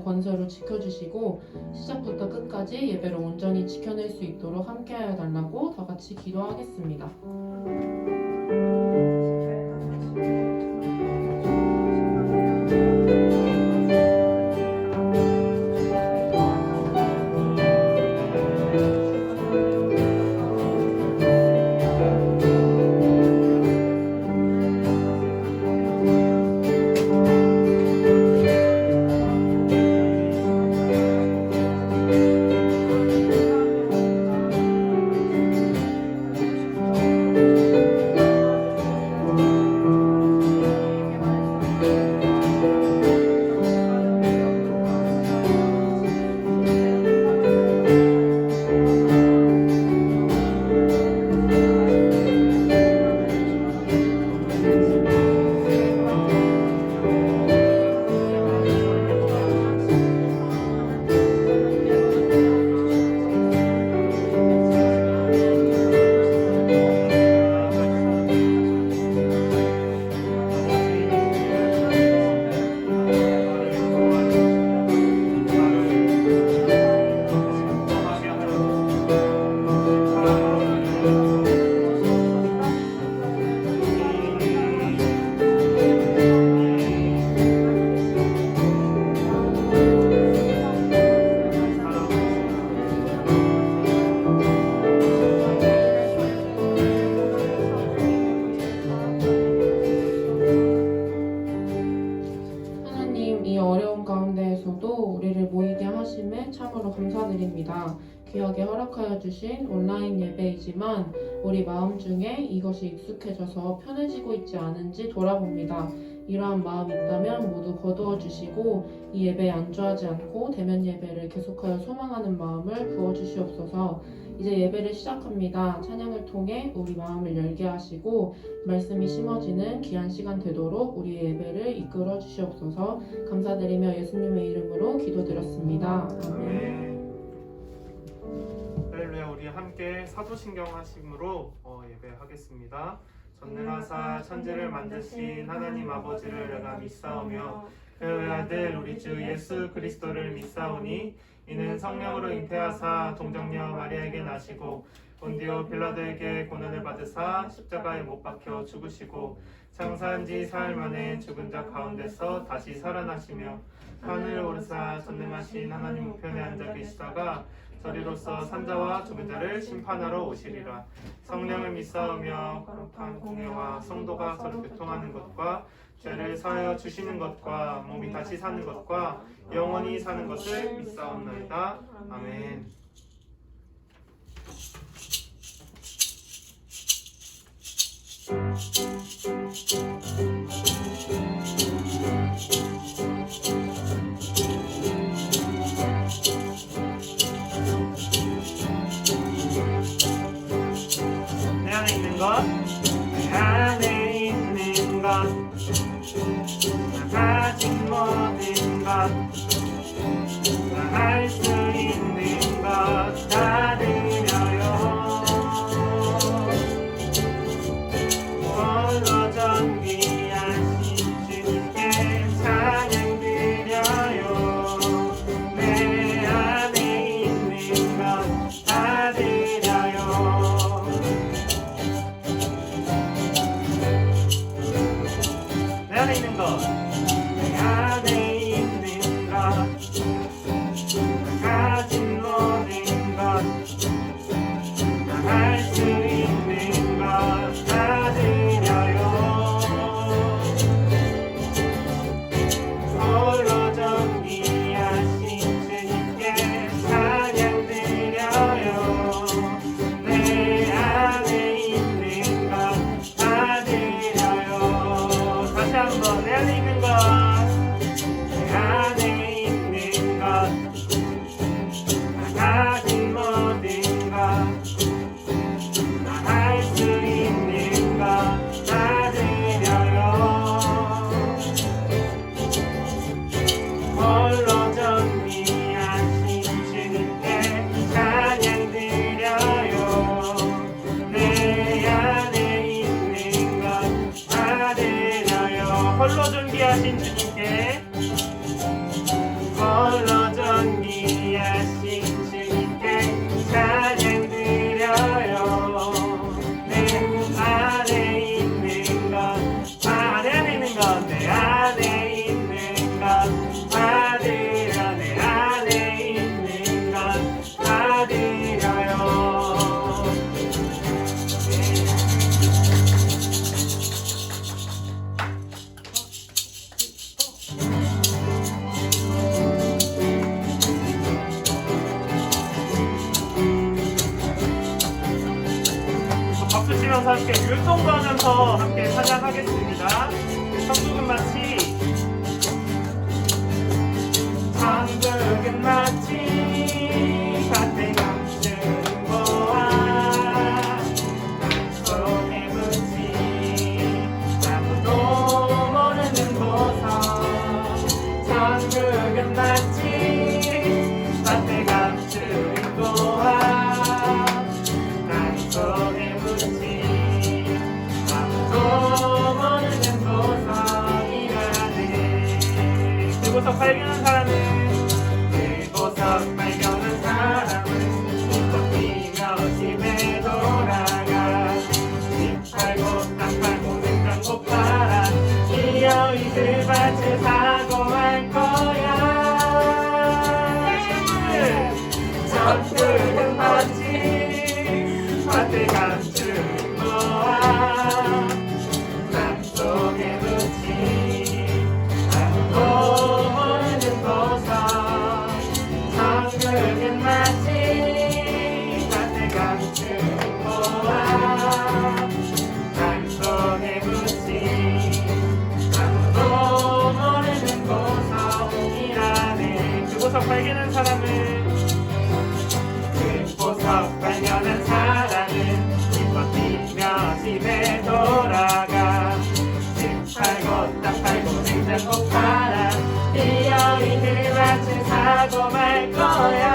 권세로 지켜주시고 시작부터 끝까지 예배를 온전히 지켜낼 수 있도록 함께하여 달라고 다 같이 기도하겠습니다. 이 어려운 가운데에서도 우리를 모이게 하심에 참으로 감사드립니다. 귀하게 허락하여 주신 온라인 예배이지만 우리 마음 중에 이것이 익숙해져서 편해지고 있지 않은지 돌아봅니다. 이러한 마음이 있다면 모두 거두어 주시고 이 예배에 안주하지 않고 대면 예배를 계속하여 소망하는 마음을 부어주시옵소서. 이제 예배를 시작합니다. 찬양을 통해 우리 마음을 열게 하시고 말씀이 심어지는 귀한 시간 되도록 우리의 예배를 이끌어 주시옵소서. 감사드리며 예수님의 이름으로 기도드렸습니다. 아멘. 할렐루야. 우리 함께 사도신경 하심으로 예배하겠습니다. 전능하사 천지를 만드신 하나님 아버지를 내가 믿사오며 그의 아들 우리 주 예수 그리스도를 믿사오니 이는 성령으로 잉태하사 동정녀 마리아에게 나시고 본디오 빌라도에게 고난을 받으사 십자가에 못 박혀 죽으시고 장사한 지 사흘 만에 죽은 자 가운데서 다시 살아나시며 하늘에 오르사 전능하신 하나님 우편에 앉아 계시다가 저리로서 산자와 죽은 자를 심판하러 오시리라. 성령을 믿사오며 거룩한 공회와 성도가 서로 교통하는 것과 죄를 사하여 주시는 것과 몸이 다시 사는 것과 영원히 사는 것을 믿사옵나이다. 아멘. 내 안에 있는 것, 내 안에 있는 것, 나 가진 모든 것, 나 할 수 있는 것 다 드려요. 홀로 존귀하신 주님께 찬양 드려요. 내 안에 있는 것 다 드려요. 내 안에 있는 것, 내 안에 있는 것, 일어서 함께 율동도 하면서 함께 찬양하겠습니다. 천국은 마치 천국은 마치 밭에 감춘 보아 손에 묻힌 아무도 모르는 보석 천국은 마치 밭에 감춘 보아 손에 묻힌 아무도 모르는 보석이라네. 그 보석 발견한 사람은 그 보석 발견한 사람은 기뻐 뛰며 집에 돌아가 집 팔고 땅 팔고 냉장고 팔아 기어이 그 밭을 사고 말 거야. 천국은 마치 밭에 감춘 보아 땅속에 묻힌 아무도 모르는 보석 천국은 마치 밭에 감춘 보아 땅속에 묻힌 아무도 모르는 보석이라네. 그 보석 발견한 사람은 보석 발견한 사람은 기뻐 뛰며 집에 돌아가 집 팔고 땅 팔고 냉장고 팔아 뛰어이 그 밭을 사고 말 거야.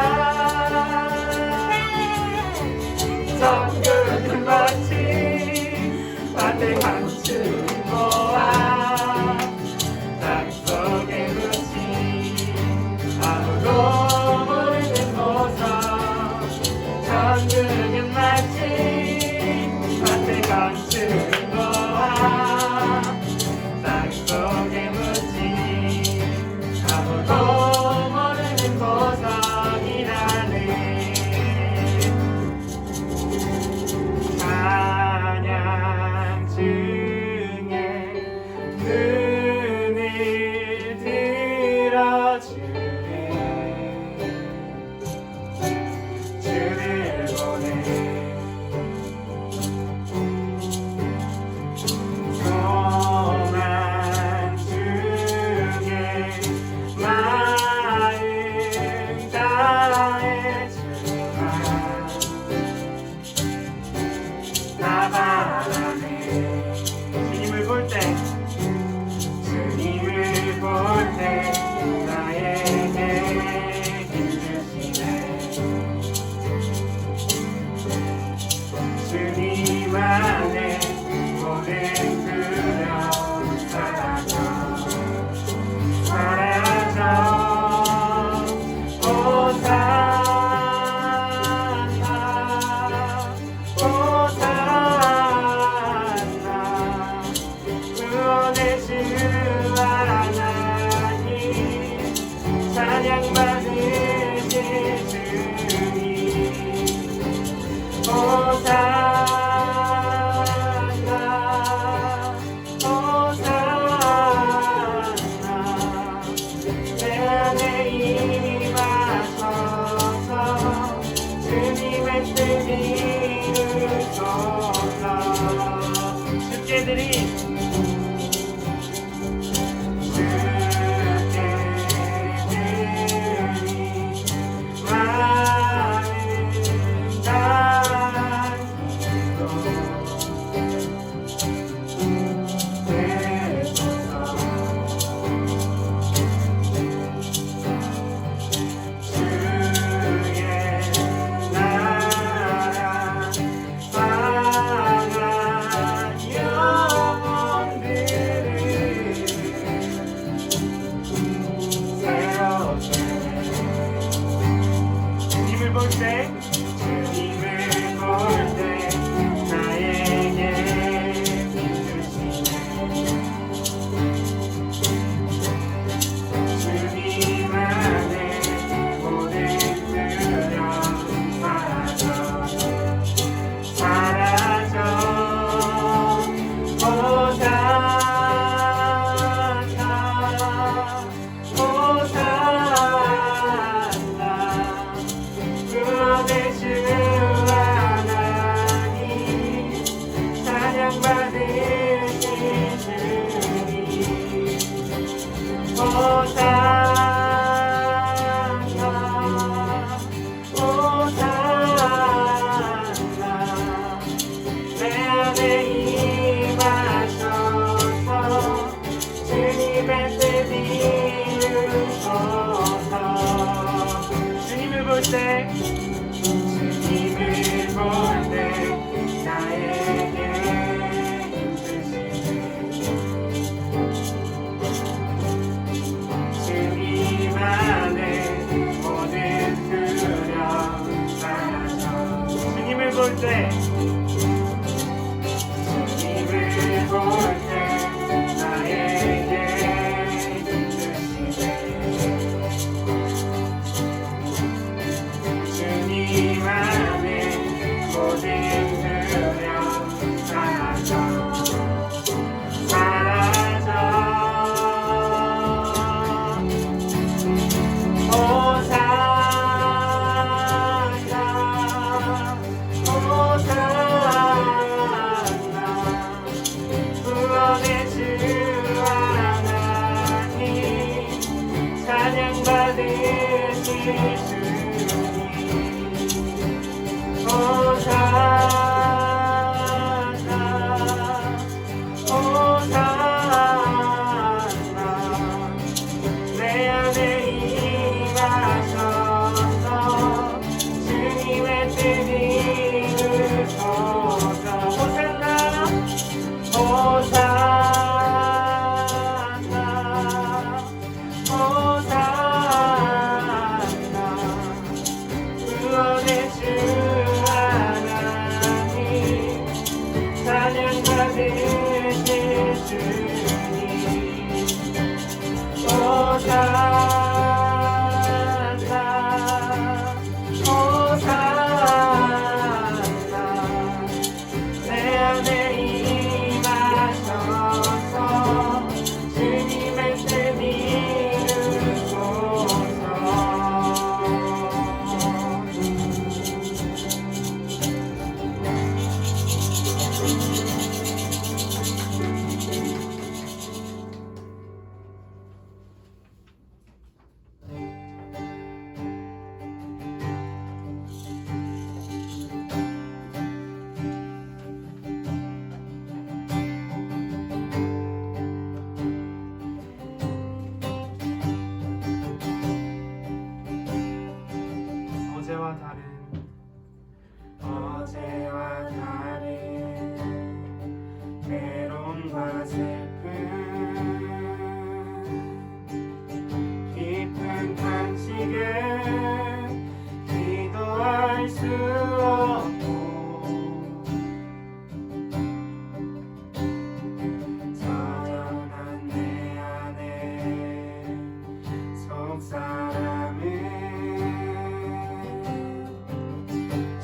천국은 마치 밭에 감춘 보아 땅속에 묻힌 아무도 모르는 보석 천국은 마치 밭에 감춘 보아 땅속에 묻힌 아무도 모르는 보석이라네. 찬양 중에 눈을 들어주네. 주를 보내 소망 중에 마음 다해주마 나 바라네. 주님을 볼 때 주님을 볼 때 나에게 힘주시네. 주님 안에 모든 두려움 사라져 사라져. 호산나 호산나 구원의 주 하나님 찬양 받으실 주님 호산나 호산나 내 안에 임하소서 주님의 뜻 이루소서. 주께 드린 주께 드린 때 주님을 볼 때 나에게 힘주시네 주님 안에 모든 두려움 사라져 주님을 볼 때 주님을 볼 때 나에게 힘주시네 주님 안에 모든 두려움 사라져 사라져 호산나 호산나 구원의 주 하나님 찬양받으실 주님 호산나 호산나 내 안에 임하셔서 주님의 뜻 이루소서 호산나 호산나 호산나 구원의 주 하나님 찬양받으실 주님 호산나 호산나 내 안에 임하셔서 주님의 뜻 이루소서 어제와 다른 괴로움과 슬픔 깊은 탄식에 기도할 수 없고 저연한 내 안에 속사람은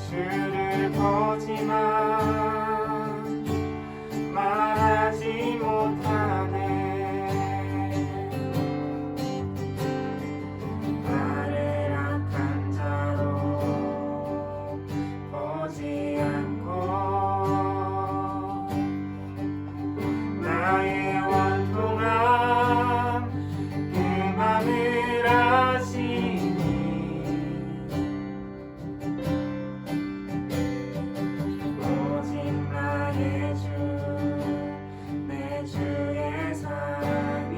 주를 보지만 말하지 못하네 나를 악한 자로 보지 않고 나의 원통함 그 맘을 아시니 오직 나의 주 내 주의 사랑이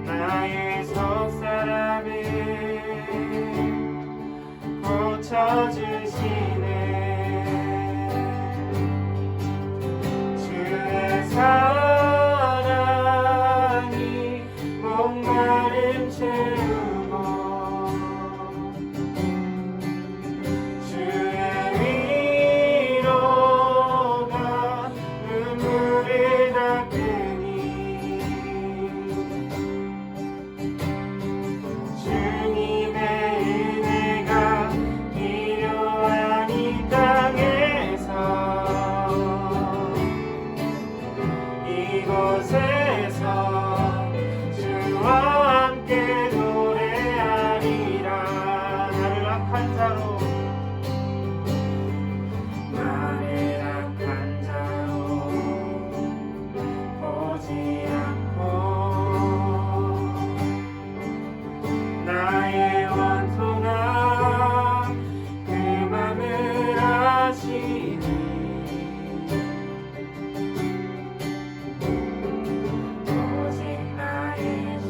나의 속사람을 고쳐주시네 주의 사랑이 목마름 채우고 주의 위로가 눈물을 닦으니 주님의 은혜가 필요한 이 땅에서 이곳에서 주와 함께 노래하리라 나를 악한 자로 보지 않고 나의 원통함 그 맘을 아시니 오직 나의 주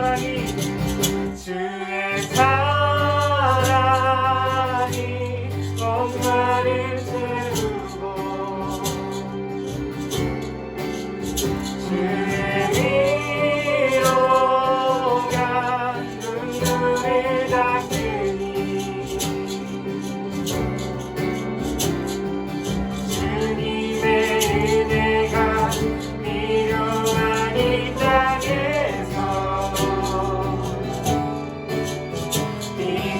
사랑이 주의 사랑이 목마른 채우고 주의 위로가 눈물을 닦으니 주님의 은혜가 필요한 이 땅에서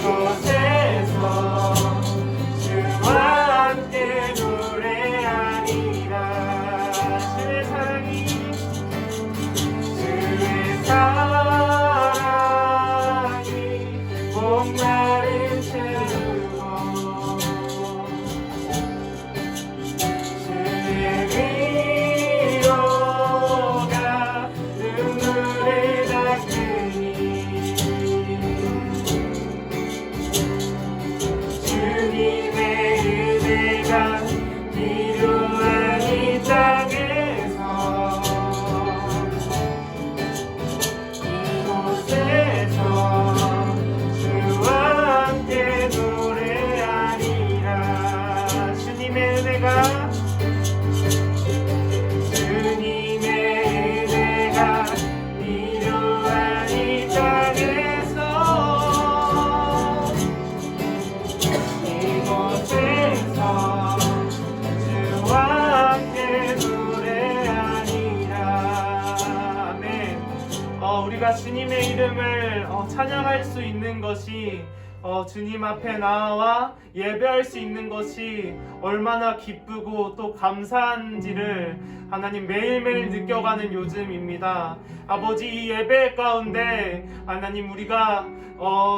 이곳에서 주와 함께 노래하리라. 주의 사랑이 목마른 채우고 주의 위로가 눈물을 닦으니 주님의 은혜가 필요한 이 땅에서 이곳에서 주와 함께 노래하리라. 주님의 은혜가 필요한 이 땅에서 이곳에서 주와 함께 노래하리라. 아멘. 우리가 주님의 이름을 찬양할 수 있는 것이 주님 앞에 나와 예배할 수 있는 것이 얼마나 기쁘고 또 감사한지를 하나님 매일매일 느껴가는 요즘입니다. 아버지, 이 예배 가운데 하나님 우리가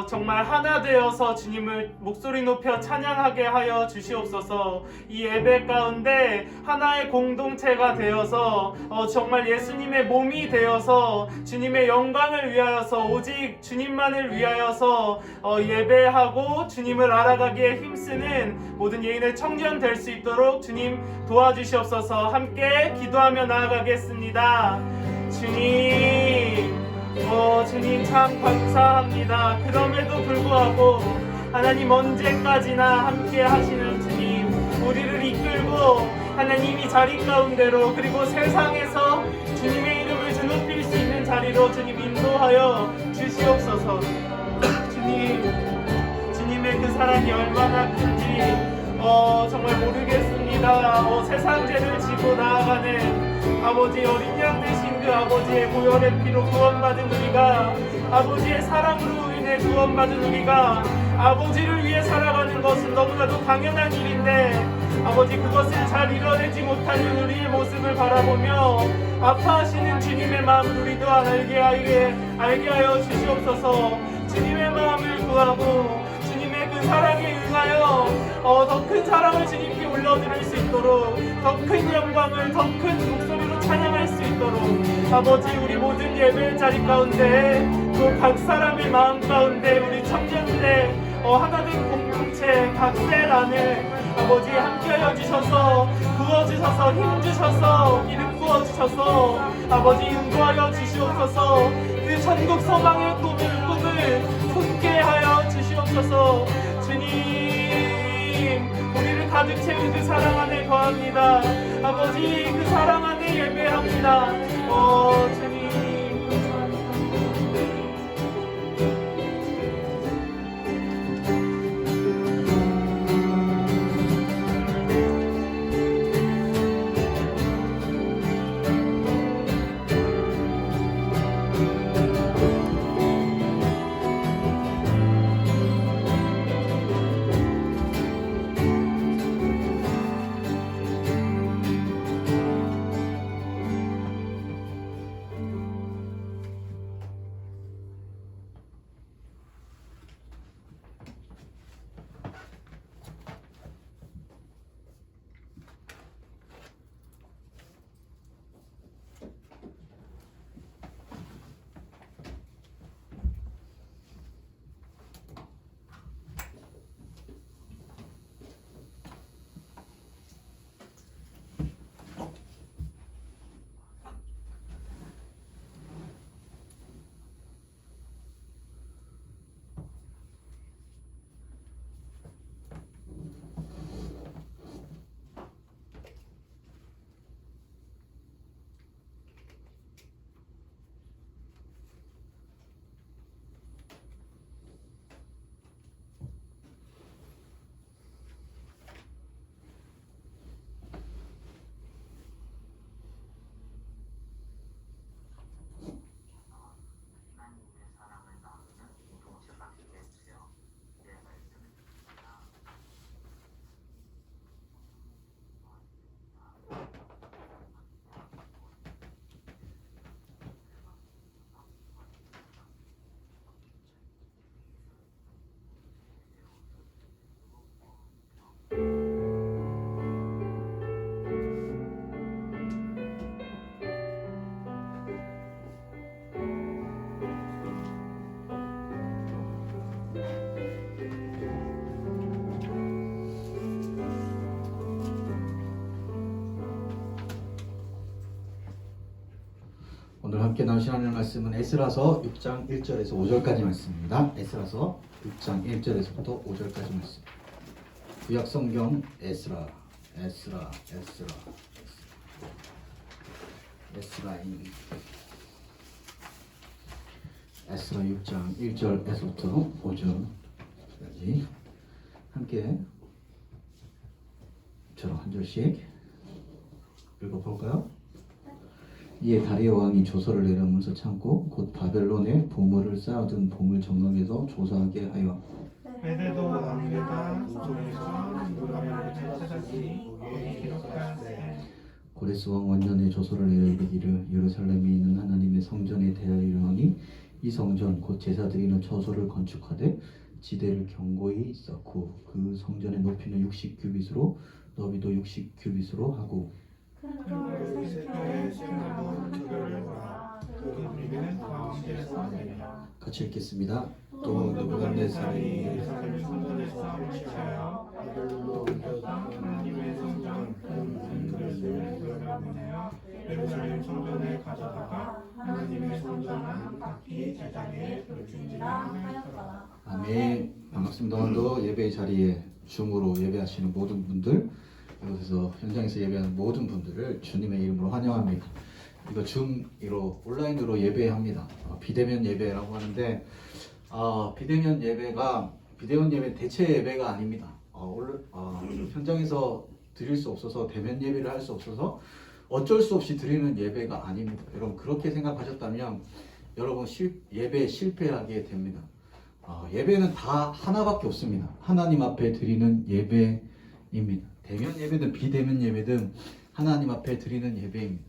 정말 하나 되어서 주님을 목소리 높여 찬양하게 하여 주시옵소서. 이 예배 가운데 하나의 공동체가 되어서 정말 예수님의 몸이 되어서 주님의 영광을 위하여서 오직 주님만을 위하여서 예배하고 주님을 알아가기에 힘쓰는 모든 예인의 청년 될 수 있도록 주님 도와주시옵소서. 함께 기도하며 나아가겠습니다. 주님 참 감사합니다. 그럼에도 불구하고 하나님 언제까지나 함께 하시는 주님, 우리를 이끌고 하나님 이 자리 가운데로 그리고 세상에서 주님의 이름을 드높일 수 있는 자리로 주님 인도하여 주시옵소서. 주님의 그 사랑이 얼마나 큰지 정말 모르겠습니다. 세상 죄를 지고 나아가는 아버지, 어린 양 되신 그 아버지의 보혈의 피로 구원받은 우리가, 아버지의 사랑으로 인해 구원받은 우리가 아버지를 위해 살아가는 것은 너무나도 당연한 일인데, 아버지, 그것을 잘 이뤄내지 못하는 우리의 모습을 바라보며 아파하시는 주님의 마음을 우리도 알게 하여 주시옵소서. 주님의 마음을 구하고 주님의 그 사랑에 응하여 더 큰 사랑을 주님께 올려드릴 수 있도록, 더 큰 영광을 더 큰 목소리로 찬양할 수 있도록 아버지, 우리 모든 예배 자리 가운데 또 각 사람의 마음 가운데 우리 청년들의 하나된 공동체 각셀 안에 아버지 함께하여 주셔서 부어주셔서 힘주셔서 기름 부어주셔서 아버지 인도하여 주시옵소서. 그 천국 소망의 꿈을 품게 하여 주시옵소서. 주님, 우리를 가득 채운 그 사랑 안에 거합니다. 아버지, 그 사랑 안에 예배합니다. 주님, 함께 나누신 하나님의 말씀은 에스라서 6장 1절에서 5절까지 말씀입니다. 에스라서 6장 1절에서부터 5절까지 말씀. 구약 성경 에스라인 에스라 6장 1절에서부터 5절까지 함께 저랑 한 절씩 읽어볼까요? 이에 다리오 왕이 조서를 내려오면서 참고 곧 바벨론에 보물을 쌓아둔 보물 정각에서 조사하게 하여 메대도 왕에다 조선에서 누가를 찾았으니 거기 기록하세. 고레스 왕 원년에 조서를 내려 이르기를 예루살렘에 있는 하나님의 성전에 대하리려니 이 성전 곧 제사 드리는 처소를 건축하되 지대를 견고히 쌓고 그 성전의 높이는 60규빗으로 너비도 60규빗으로 하고 그 세표의 생각은 그거를 보라. 그 우리는 가운데서 내리라. 같이 읽겠습니다. 또 느부갓네살이 예루살렘 성전에서 묻혀요. 바벨론으로 옮겨다 하나님의 성전 큰 그릇을 들여다보내어 예루살렘 성전에 가져다가 하나님의 성전을 각기 제자리에 돌리니라 하였더라. 아멘. 반갑습니다. 오늘도 예배 자리에 줌으로 예배하시는 모든 분들, 이곳에서 현장에서 예배하는 모든 분들을 주님의 이름으로 환영합니다. 이거 줌으로 온라인으로 예배합니다. 비대면 예배라고 하는데 비대면 예배 대체 예배가 아닙니다. 현장에서 드릴 수 없어서 대면 예배를 할 수 없어서 어쩔 수 없이 드리는 예배가 아닙니다. 여러분 그렇게 생각하셨다면 여러분 예배에 실패하게 됩니다. 예배는 다 하나밖에 없습니다. 하나님 앞에 드리는 예배입니다. 대면 예배든 비대면 예배든 하나님 앞에 드리는 예배입니다.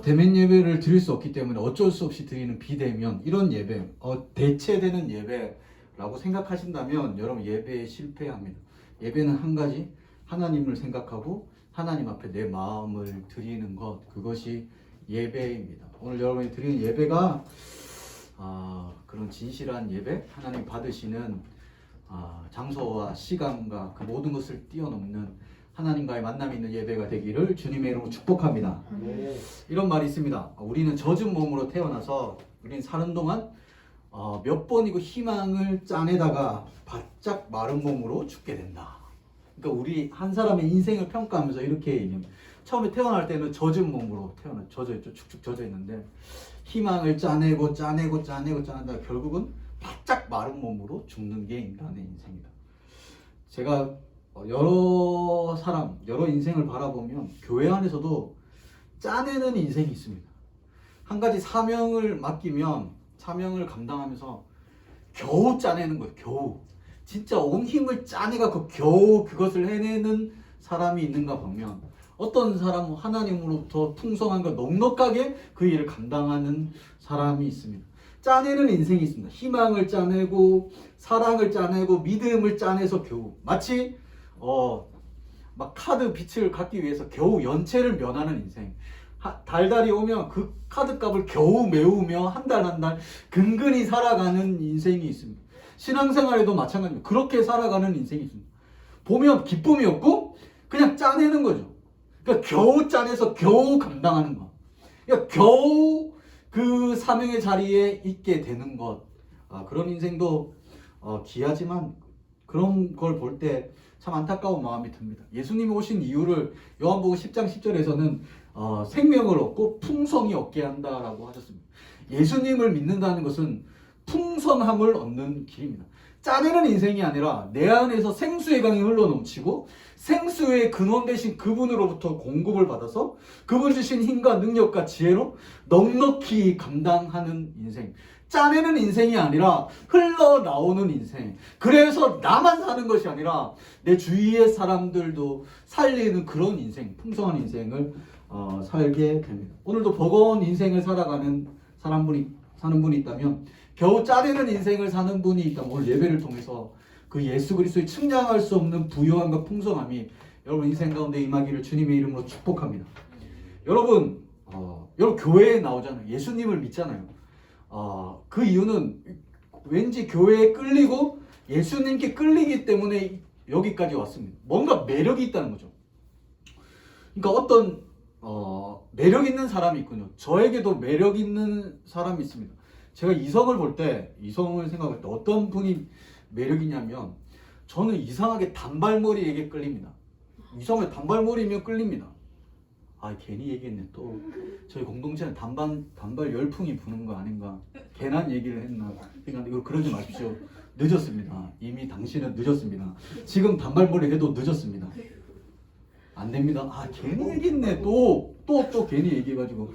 대면 예배를 드릴 수 없기 때문에 어쩔 수 없이 드리는 비대면 이런 예배, 대체되는 예배라고 생각하신다면 여러분 예배에 실패합니다. 예배는 한 가지, 하나님을 생각하고 하나님 앞에 내 마음을 드리는 것, 그것이 예배입니다. 오늘 여러분이 드리는 예배가 그런 진실한 예배, 하나님 받으시는 장소와 시간과 그 모든 것을 뛰어넘는 하나님과의 만남이 있는 예배가 되기를 주님의 이름으로 축복합니다. 이런 말이 있습니다. 우리는 젖은 몸으로 태어나서 우리는 사는 동안 몇 번이고 희망을 짜내다가 바짝 마른 몸으로 죽게 된다. 그러니까 우리 한 사람의 인생을 평가하면서 이렇게 얘기합니다. 처음에 태어날 때는 젖은 몸으로 젖어있죠. 축축 젖어있는데 희망을 짜내고 짜내다가 결국은 바짝 마른 몸으로 죽는 게 인간의 인생이다. 제가 여러 인생을 바라보면 교회 안에서도 짜내는 인생이 있습니다. 한 가지 사명을 맡기면 사명을 감당하면서 겨우 짜내는 거예요. 겨우. 진짜 온 힘을 짜내갖고 겨우 그것을 해내는 사람이 있는가 보면 어떤 사람은 하나님으로부터 풍성한 것 넉넉하게 그 일을 감당하는 사람이 있습니다. 짜내는 인생이 있습니다. 희망을 짜내고 사랑을 짜내고 믿음을 짜내서 겨우 마치 막 카드 빚을 갚기 위해서 겨우 연체를 면하는 인생. 달달이 오면 그 카드 값을 겨우 메우며 한 달 근근히 살아가는 인생이 있습니다. 신앙생활에도 마찬가지입니다. 그렇게 살아가는 인생이 있습니다. 보면 기쁨이 없고 그냥 짜내는 거죠. 그러니까 겨우 짜내서 겨우 감당하는 것. 그러니까 겨우 그 사명의 자리에 있게 되는 것. 그런 인생도 귀하지만 그런 걸 볼 때 참 안타까운 마음이 듭니다. 예수님이 오신 이유를 요한복음 10장 10절에서는 생명을 얻고 풍성히 얻게 한다라고 하셨습니다. 예수님을 믿는다는 것은 풍성함을 얻는 길입니다. 짜내는 인생이 아니라 내 안에서 생수의 강이 흘러넘치고 생수의 근원 되신 그분으로부터 공급을 받아서 그분 주신 힘과 능력과 지혜로 넉넉히 감당하는 인생. 짜내는 인생이 아니라 흘러나오는 인생. 그래서 나만 사는 것이 아니라 내 주위의 사람들도 살리는 그런 인생, 풍성한 인생을 살게 됩니다. 오늘도 버거운 인생을 살아가는 사는 분이 있다면, 겨우 짜내는 인생을 사는 분이 있다면 오늘 예배를 통해서 그 예수 그리스도의 측량할 수 없는 부요함과 풍성함이 여러분 인생 가운데 임하기를 주님의 이름으로 축복합니다. 여러분 교회에 나오잖아요. 예수님을 믿잖아요. 그 이유는 왠지 교회에 끌리고 예수님께 끌리기 때문에 여기까지 왔습니다. 뭔가 매력이 있다는 거죠. 그러니까 어떤 매력 있는 사람이 있군요. 저에게도 매력 있는 사람이 있습니다. 제가 이성을 생각할 때 어떤 분이 매력이냐면 저는 이상하게 단발머리에게 끌립니다. 이성의 단발머리면 끌립니다. 아, 괜히 얘기했네. 또 저희 공동체는 단발 열풍이 부는 거 아닌가, 괜한 얘기를 했나 생각하는데 이거 그러지 마십시오. 늦었습니다. 이미 당신은 늦었습니다. 지금 단발머리 해도 늦었습니다. 안 됩니다. 아, 괜히 얘기했네. 또 괜히 얘기해가지고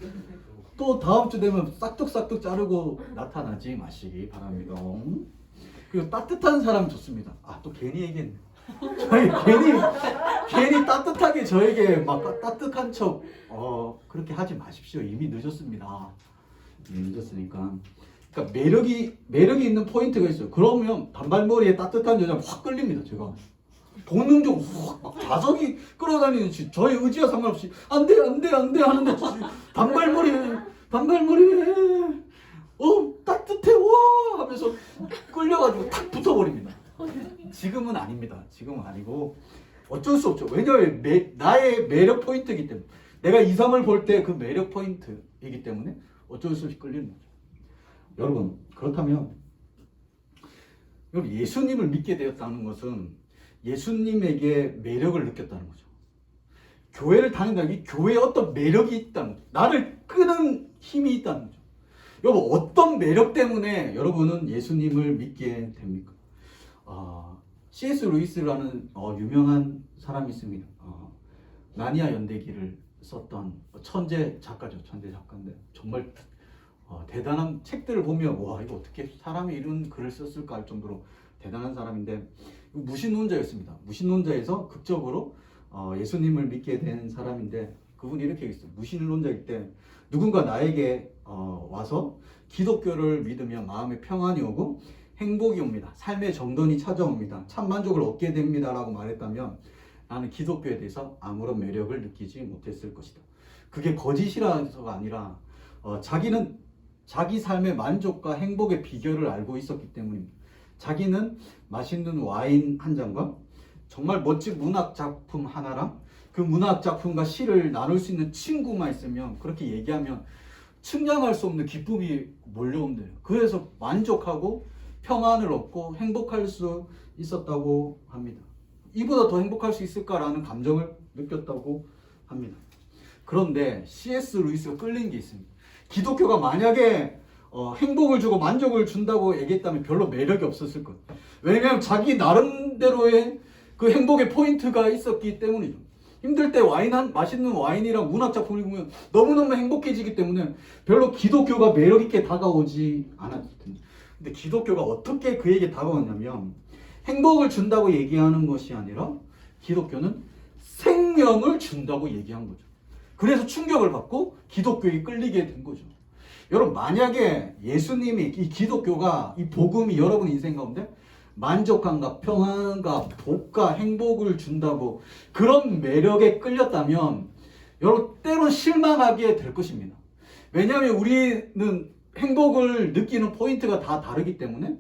또 다음 주 되면 싹둑싹둑 자르고 나타나지 마시기 바랍니다. 그리고 따뜻한 사람 좋습니다. 아, 또 괜히 얘기했네. 저희 괜히 따뜻하게 저에게 막 따뜻한 척 그렇게 하지 마십시오. 이미 늦었습니다. 늦었으니까. 그러니까 매력이 있는 포인트가 있어요. 그러면 단발머리에 따뜻한 여자 확 끌립니다. 제가 본능적으로 막 자석이 끌어다니는 저의 의지와 상관없이 안돼 하는데 단발머리에 따뜻해 와 하면서 끌려가지고 탁 붙어버립니다. 지금은 아닙니다. 지금은 아니고 어쩔 수 없죠. 왜냐하면 나의 매력 포인트이기 때문에, 내가 이성을 볼 때 그 매력 포인트이기 때문에 어쩔 수 없이 끌리는 거죠. 여러분, 그렇다면 예수님을 믿게 되었다는 것은 예수님에게 매력을 느꼈다는 거죠. 교회를 다닌다는 게 교회에 어떤 매력이 있다는 거죠. 나를 끄는 힘이 있다는 거죠. 여러분, 어떤 매력 때문에 여러분은 예수님을 믿게 됩니까? C.S. 루이스라는 유명한 사람이 있습니다. 나니아 연대기를 썼던 천재 작가죠. 천재 작가인데 정말 대단한 책들을 보면 와, 이거 어떻게 사람이 이런 글을 썼을까 할 정도로 대단한 사람인데 무신론자였습니다. 무신론자에서 극적으로 예수님을 믿게 된 사람인데, 그분이 이렇게 얘기했어요. 무신론자일 때 누군가 나에게 와서 기독교를 믿으면 마음에 평안이 오고 행복이 옵니다. 삶의 정돈이 찾아옵니다. 참 만족을 얻게 됩니다. 라고 말했다면 나는 기독교에 대해서 아무런 매력을 느끼지 못했을 것이다. 그게 거짓이라서가 아니라 자기는 자기 삶의 만족과 행복의 비결을 알고 있었기 때문입니다. 자기는 맛있는 와인 한 잔과 정말 멋진 문학 작품 하나랑 그 문학 작품과 시를 나눌 수 있는 친구만 있으면, 그렇게 얘기하면 측량할 수 없는 기쁨이 몰려온대요. 그래서 만족하고 평안을 얻고 행복할 수 있었다고 합니다. 이보다 더 행복할 수 있을까라는 감정을 느꼈다고 합니다. 그런데 C.S. 루이스가 끌린 게 있습니다. 기독교가 만약에 행복을 주고 만족을 준다고 얘기했다면 별로 매력이 없었을 거예요. 왜냐하면 자기 나름대로의 그 행복의 포인트가 있었기 때문이죠. 힘들 때 맛있는 와인이랑 문학 작품을 보면 너무너무 행복해지기 때문에 별로 기독교가 매력 있게 다가오지 않았을 텐데, 근데 기독교가 어떻게 그에게 다가왔냐면 행복을 준다고 얘기하는 것이 아니라 기독교는 생명을 준다고 얘기한 거죠. 그래서 충격을 받고 기독교에 끌리게 된 거죠. 여러분, 만약에 예수님이, 이 기독교가, 이 복음이 여러분 인생 가운데 만족감과 평안과 복과 행복을 준다고 그런 매력에 끌렸다면 여러분 때론 실망하게 될 것입니다. 왜냐하면 우리는 행복을 느끼는 포인트가 다 다르기 때문에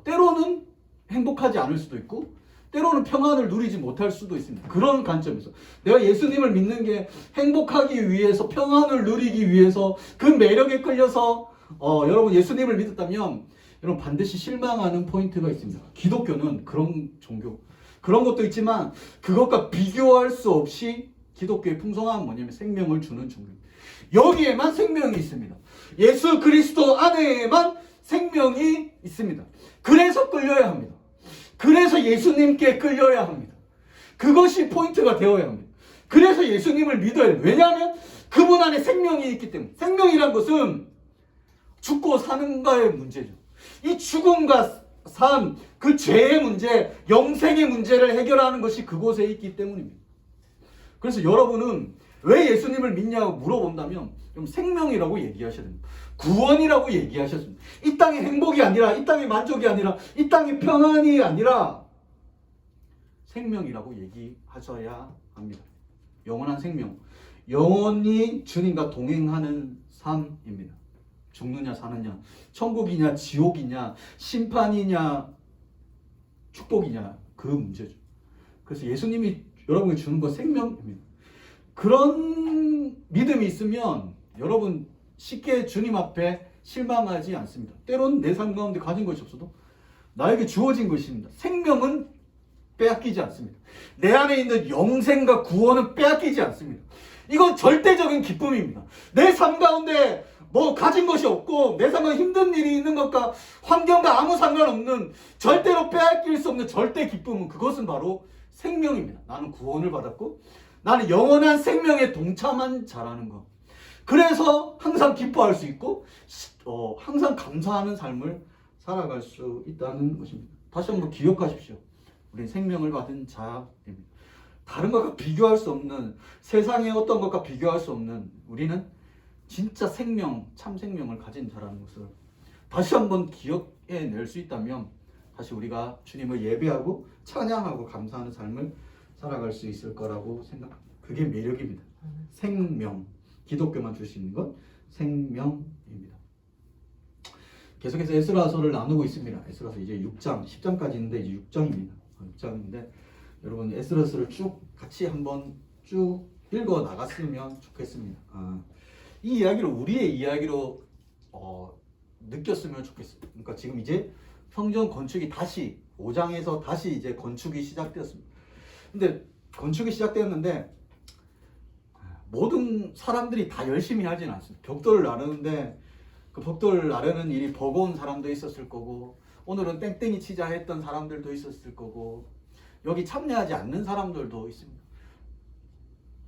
때로는 행복하지 않을 수도 있고 때로는 평안을 누리지 못할 수도 있습니다. 그런 관점에서 내가 예수님을 믿는 게 행복하기 위해서, 평안을 누리기 위해서, 그 매력에 끌려서 여러분 예수님을 믿었다면 여러분 반드시 실망하는 포인트가 있습니다. 기독교는 그런 종교, 그런 것도 있지만 그것과 비교할 수 없이 기독교의 풍성함은 뭐냐면 생명을 주는 종교입니다. 여기에만 생명이 있습니다. 예수 그리스도 안에만 생명이 있습니다. 그래서 끌려야 합니다. 그래서 예수님께 끌려야 합니다. 그것이 포인트가 되어야 합니다. 그래서 예수님을 믿어야 해요. 왜냐하면 그분 안에 생명이 있기 때문에. 생명이란 것은 죽고 사는가의 문제죠. 이 죽음과 삶, 그 죄의 문제, 영생의 문제를 해결하는 것이 그곳에 있기 때문입니다. 그래서 여러분은 왜 예수님을 믿냐고 물어본다면 좀 생명이라고 얘기하셔야 됩니다. 구원이라고 얘기하셔야 됩니다. 이 땅의 행복이 아니라, 이 땅의 만족이 아니라, 이 땅의 평안이 아니라 생명이라고 얘기하셔야 합니다. 영원한 생명, 영원히 주님과 동행하는 삶입니다. 죽느냐 사느냐, 천국이냐 지옥이냐, 심판이냐 축복이냐, 그 문제죠. 그래서 예수님이 여러분에게 주는 건 생명입니다. 그런 믿음이 있으면 여러분 쉽게 주님 앞에 실망하지 않습니다. 때론 내 삶 가운데 가진 것이 없어도 나에게 주어진 것입니다. 생명은 빼앗기지 않습니다. 내 안에 있는 영생과 구원은 빼앗기지 않습니다. 이건 절대적인 기쁨입니다. 내 삶 가운데 뭐 가진 것이 없고 내 삶에 힘든 일이 있는 것과 환경과 아무 상관없는 절대로 빼앗길 수 없는 절대 기쁨은 그것은 바로 생명입니다. 나는 구원을 받았고 나는 영원한 생명에 동참한 자라는 것. 그래서 항상 기뻐할 수 있고 항상 감사하는 삶을 살아갈 수 있다는 것입니다. 다시 한번 기억하십시오. 우리는 생명을 받은 자입니다. 다른 것과 비교할 수 없는, 세상의 어떤 것과 비교할 수 없는 우리는 진짜 생명, 참 생명을 가진 자라는 것을 다시 한번 기억해낼 수 있다면 다시 우리가 주님을 예배하고 찬양하고 감사하는 삶을 살아갈 수 있을 거라고 생각합니다. 그게 매력입니다. 생명, 기독교만 줄 수 있는 것 생명입니다. 계속해서 에스라서를 나누고 있습니다. 에스라서 이제 6장, 10장까지 있는데 이제 6장입니다. 6장인데 여러분 에스라서를 쭉 같이 한번 쭉 읽어 나갔으면 좋겠습니다. 이 이야기를 우리의 이야기로 느꼈으면 좋겠어요. 그러니까 지금 이제 성전 건축이 다시 5장에서 다시 이제 건축이 시작되었습니다. 근데 건축이 시작되었는데 모든 사람들이 다 열심히 하지는 않습니다. 벽돌을 나르는데 그 벽돌을 나르는 일이 버거운 사람도 있었을 거고 오늘은 땡땡이 치자 했던 사람들도 있었을 거고 여기 참여하지 않는 사람들도 있습니다.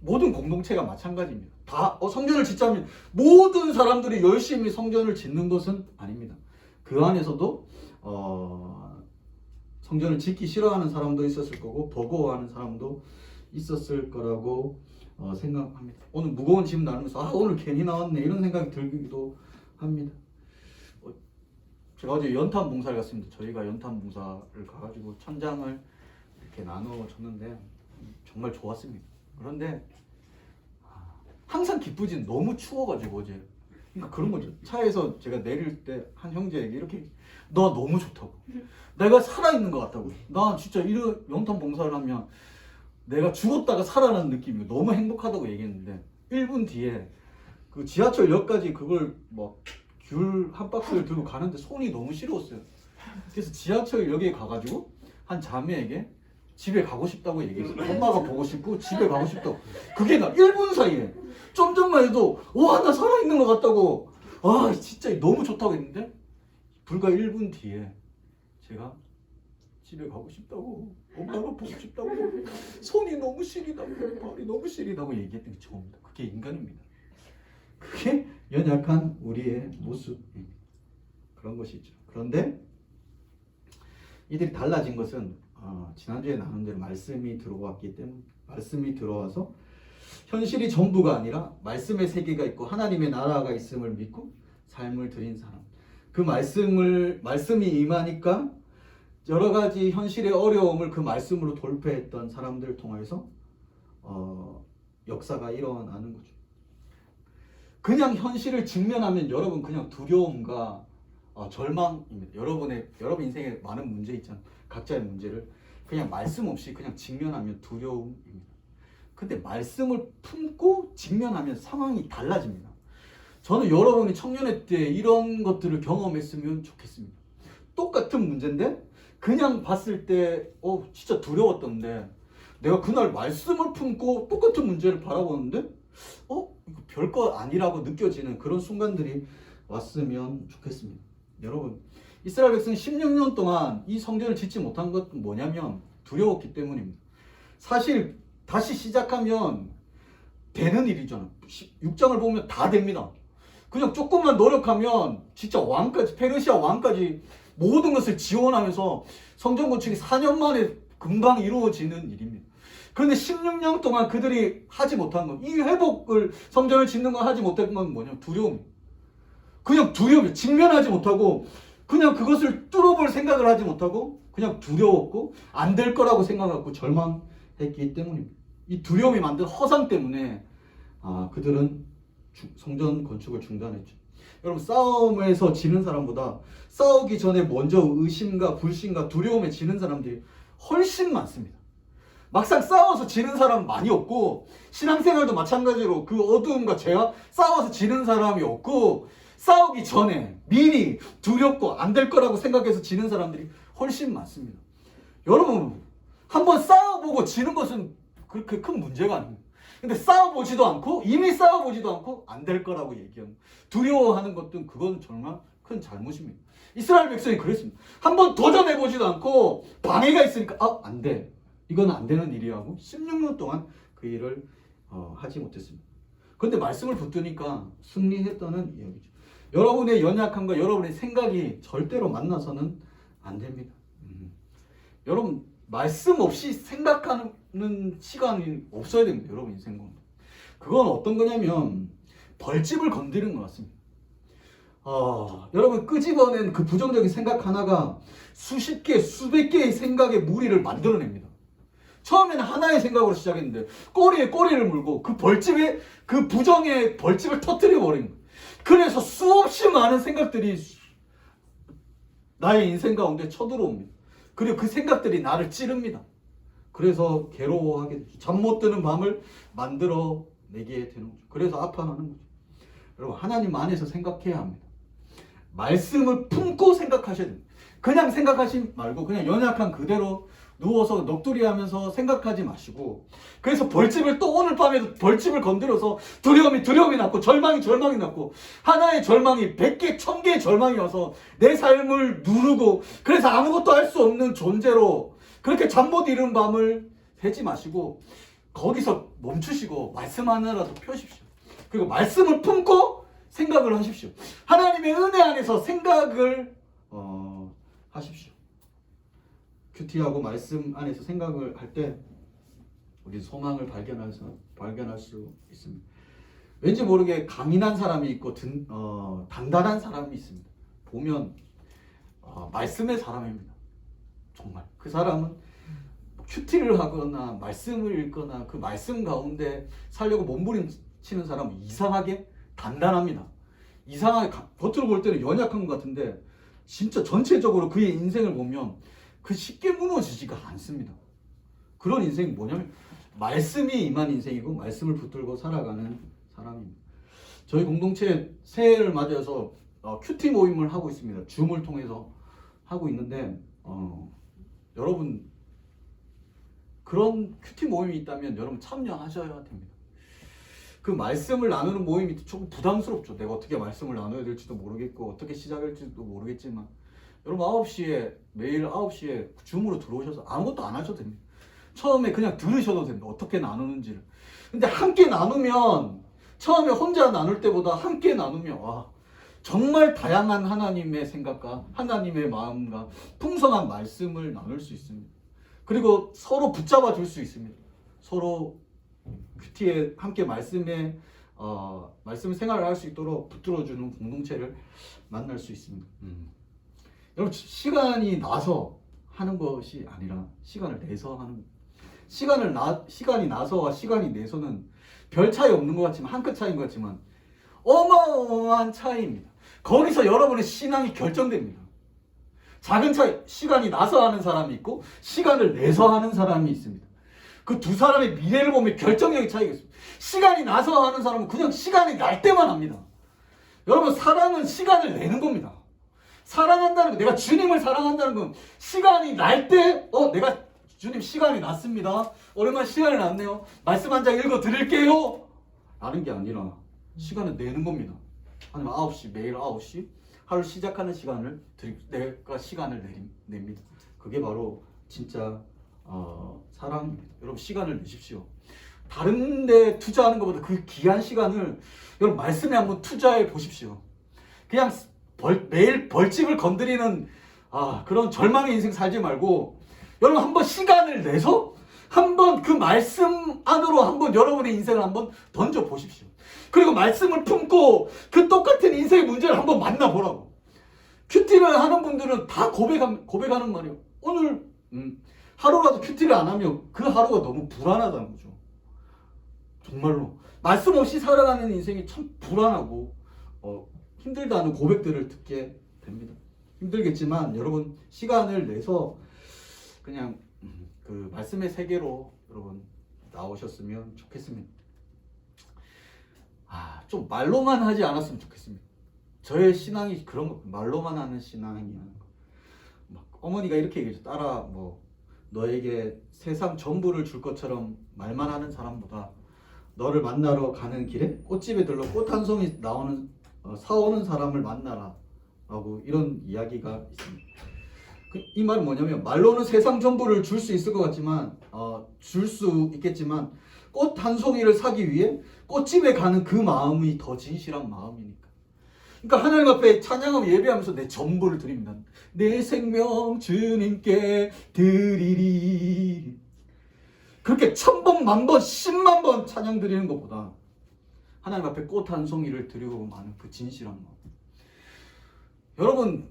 모든 공동체가 마찬가지입니다. 다 성전을 짓자면 모든 사람들이 열심히 성전을 짓는 것은 아닙니다. 그 안에서도 성전을 짓기 싫어하는 사람도 있었을 거고 버거워하는 사람도 있었을 거라고 생각합니다. 오늘 무거운 짐 나누면서 오늘 괜히 나왔네 이런 생각이 들기도 합니다. 제가 어제 연탄 봉사를 갔습니다. 저희가 연탄 봉사를 가가지고 천장을 이렇게 나눠줬는데 정말 좋았습니다. 그런데 항상 기쁘진 너무 추워가지고 어제 그러니까 그런 거죠. 차에서 제가 내릴 때 한 형제에게 이렇게 너 너무 좋다고 내가 살아있는 것 같다고 나 진짜 이런 연탄 봉사를 하면 내가 죽었다가 살아나는 느낌이 너무 행복하다고 얘기했는데 1분 뒤에 그 지하철역까지 그걸 뭐 귤 한 박스를 들고 가는데 손이 너무 시려웠어요. 그래서 지하철역에 가가지고 한 자매에게 집에 가고 싶다고 얘기했어요. 엄마가 보고 싶고 집에 가고 싶다고. 그게 나 1분 사이에 좀 전만 해도 와 나 살아있는 것 같다고 진짜 너무 좋다고 했는데 불과 1분 뒤에 제가 집에 가고 싶다고 엄마가 보고 싶다고 손이 너무 시리다고 발이 너무 시리다고 얘기했던 게 처음입니다. 그게 인간입니다. 그게 연약한 우리의 모습입니다. 그런 것이죠. 그런데 이들이 달라진 것은 지난주에 나눈 대로 말씀이 들어왔기 때문에 말씀이 들어와서 현실이 전부가 아니라 말씀의 세계가 있고 하나님의 나라가 있음을 믿고 삶을 드린 사람. 그 말씀이 임하니까 여러 가지 현실의 어려움을 그 말씀으로 돌파했던 사람들을 통해서 역사가 일어나는 거죠. 그냥 현실을 직면하면 여러분 그냥 두려움과 절망입니다. 여러분 인생에 많은 문제 있잖아요. 각자의 문제를 그냥 말씀 없이 그냥 직면하면 두려움입니다. 근데 말씀을 품고 직면하면 상황이 달라집니다. 저는 여러분이 청년회 때 이런 것들을 경험했으면 좋겠습니다. 똑같은 문제인데 그냥 봤을 때 진짜 두려웠던데 내가 그날 말씀을 품고 똑같은 문제를 바라보는데 이거 별거 아니라고 느껴지는 그런 순간들이 왔으면 좋겠습니다. 여러분 이스라엘 백성이 16년 동안 이 성전을 짓지 못한 것은 뭐냐면 두려웠기 때문입니다. 사실 다시 시작하면 되는 일이잖아요. 6장을 보면 다 됩니다. 그냥 조금만 노력하면 진짜 왕까지 페르시아 왕까지 모든 것을 지원하면서 성전 건축이 4년 만에 금방 이루어지는 일입니다. 그런데 16년 동안 그들이 하지 못한 건, 이 회복을 성전을 짓는 건 하지 못한 건 뭐냐면 두려움. 그냥 두려움이 직면하지 못하고 그냥 그것을 뚫어볼 생각을 하지 못하고 그냥 두려웠고 안 될 거라고 생각하고 절망했기 때문입니다. 이 두려움이 만든 허상 때문에 그들은 성전 건축을 중단했죠. 여러분 싸움에서 지는 사람보다 싸우기 전에 먼저 의심과 불신과 두려움에 지는 사람들이 훨씬 많습니다. 막상 싸워서 지는 사람은 많이 없고, 신앙생활도 마찬가지로 그 어두움과 죄와 싸워서 지는 사람이 없고, 싸우기 전에 미리 두렵고 안 될 거라고 생각해서 지는 사람들이 훨씬 많습니다. 여러분, 한번 싸워보고 지는 것은 그렇게 큰 문제가 아닙니다. 근데 싸워보지도 않고, 이미 싸워보지도 않고 안 될 거라고 얘기하는, 두려워하는 것도 그건 정말 큰 잘못입니다. 이스라엘 백성이 그랬습니다. 한번 도전해보지도 않고 방해가 있으니까 안 돼. 이건 안 되는 일이야 하고 16년 동안 그 일을 하지 못했습니다. 그런데 말씀을 붙드니까 승리했다는 이야기죠. 여러분의 연약함과 여러분의 생각이 절대로 만나서는 안 됩니다. 여러분, 말씀 없이 생각하는 시간이 없어야 됩니다. 여러분 인생 가운데. 그건 어떤 거냐면 벌집을 건드리는 것 같습니다. 여러분, 끄집어낸 그 부정적인 생각 하나가 수십 개, 수백 개의 생각의 무리를 만들어냅니다. 처음에는 하나의 생각으로 시작했는데 꼬리에 꼬리를 물고 그 벌집에, 그 부정의 벌집을 터뜨려 버린 거예요. 그래서 수없이 많은 생각들이 나의 인생 가운데 쳐들어옵니다. 그리고 그 생각들이 나를 찌릅니다. 그래서 괴로워하게 되죠. 잠 못 드는 밤을 만들어내게 되는 거죠. 그래서 아파하는 거죠. 여러분, 하나님 안에서 생각해야 합니다. 말씀을 품고 생각하셔야 됩니다. 그냥 생각하지 말고 그냥 연약한 그대로 누워서 넋두리하면서 생각하지 마시고, 그래서 벌집을 또 오늘 밤에도 벌집을 건드려서 두려움이 났고 절망이 났고 하나의 절망이 100개, 1000개의 절망이 와서 내 삶을 누르고, 그래서 아무것도 할 수 없는 존재로 그렇게 잠 못 이룬 밤을 새지 마시고 거기서 멈추시고 말씀 하나라도 펴십시오. 그리고 말씀을 품고 생각을 하십시오. 하나님의 은혜 안에서 생각을 하십시오. 큐티하고 말씀 안에서 생각을 할 때 우리 소망을 발견할 수 있습니다. 왠지 모르게 강인한 사람이 있고 단단한 사람이 있습니다. 보면 말씀의 사람입니다. 정말 그 사람은 큐티를 하거나 말씀을 읽거나 그 말씀 가운데 살려고 몸부림치는 사람은 이상하게 단단합니다. 이상하게 겉으로 볼 때는 연약한 것 같은데 진짜 전체적으로 그의 인생을 보면 그 쉽게 무너지지가 않습니다. 그런 인생이 뭐냐면 말씀이 임한 인생이고 말씀을 붙들고 살아가는 사람입니다. 저희 공동체 새해를 맞이해서 큐티 모임을 하고 있습니다. 줌을 통해서 하고 있는데 여러분, 그런 큐티 모임이 있다면 여러분 참여하셔야 됩니다. 그 말씀을 나누는 모임이 조금 부담스럽죠. 내가 어떻게 말씀을 나눠야 될지도 모르겠고 어떻게 시작할지도 모르겠지만 여러분 9시에 매일 9시에 줌으로 들어오셔서 아무것도 안 하셔도 됩니다. 처음에 그냥 들으셔도 됩니다. 어떻게 나누는지를. 근데 함께 나누면 처음에 혼자 나눌 때보다 함께 나누면 정말 다양한 하나님의 생각과 하나님의 마음과 풍성한 말씀을 나눌 수 있습니다. 그리고 서로 붙잡아 줄 수 있습니다. 서로 큐티에 함께 말씀을 생활을 할 수 있도록 붙들어주는 공동체를 만날 수 있습니다. 여러분, 시간이 나서 하는 것이 아니라 시간을 내서 하는, 시간이 나서와 시간이 내서는 별 차이 없는 것 같지만, 한 끗 차이인 것 같지만 어마어마한 차이입니다. 거기서 여러분의 신앙이 결정됩니다. 작은 차이, 시간이 나서 하는 사람이 있고 시간을 내서 하는 사람이 있습니다. 그 두 사람의 미래를 보면 결정적인 차이가 있습니다. 시간이 나서 하는 사람은 그냥 시간이 날 때만 합니다. 여러분, 사랑은 시간을 내는 겁니다. 사랑한다는 거, 내가 주님을 사랑한다는 건 시간이 날 때 내가 주님 시간이 났습니다. 오랜만에 시간이 났네요. 말씀 한 장 읽어 드릴게요. 라는 게 아니라 시간을 내는 겁니다. 아니면 9시, 매일 9시 하루 시작하는 시간을 내가 시간을 냅니다. 그게 바로 진짜 사랑입니다. 여러분, 시간을 내십시오. 다른 데 투자하는 것보다 그 귀한 시간을 여러분 말씀에 한번 투자해 보십시오. 그냥 매일 벌집을 건드리는 그런 절망의 인생 살지 말고 여러분 한번 시간을 내서 한번 그 말씀 안으로 한번 여러분의 인생을 한번 던져 보십시오. 그리고 말씀을 품고 그 똑같은 인생의 문제를 한번 만나보라고. 큐티를 하는 분들은 다 고백하는 말이에요. 오늘 하루라도 큐티를 안 하면 그 하루가 너무 불안하다는 거죠. 정말로 말씀 없이 살아가는 인생이 참 불안하고 힘들다는 고백들을 듣게 됩니다. 힘들겠지만 여러분 시간을 내서 그냥 그 말씀의 세계로 여러분 나오셨으면 좋겠습니다. 좀 말로만 하지 않았으면 좋겠습니다. 저의 신앙이 그런 거, 말로만 하는 신앙이라는 거. 막 어머니가 이렇게 얘기했죠. 딸아, 뭐 너에게 세상 전부를 줄 것처럼 말만 하는 사람보다 너를 만나러 가는 길에 꽃집에 들러 꽃 한 송이 사오는 사람을 만나라 라고 이런 이야기가 있습니다. 이 말은 뭐냐면 말로는 세상 전부를 줄 수 있을 것 같지만 줄 수 있겠지만 꽃 한 송이를 사기 위해 꽃집에 가는 그 마음이 더 진실한 마음이니까. 그러니까 하나님 앞에 찬양하고 예배하면서 내 전부를 드립니다. 내 생명 주님께 드리리. 그렇게 1000번, 10,000번, 100,000번 찬양 드리는 것보다 하나님 앞에 꽃 한 송이를 드리고 마는 그 진실한 마음. 여러분,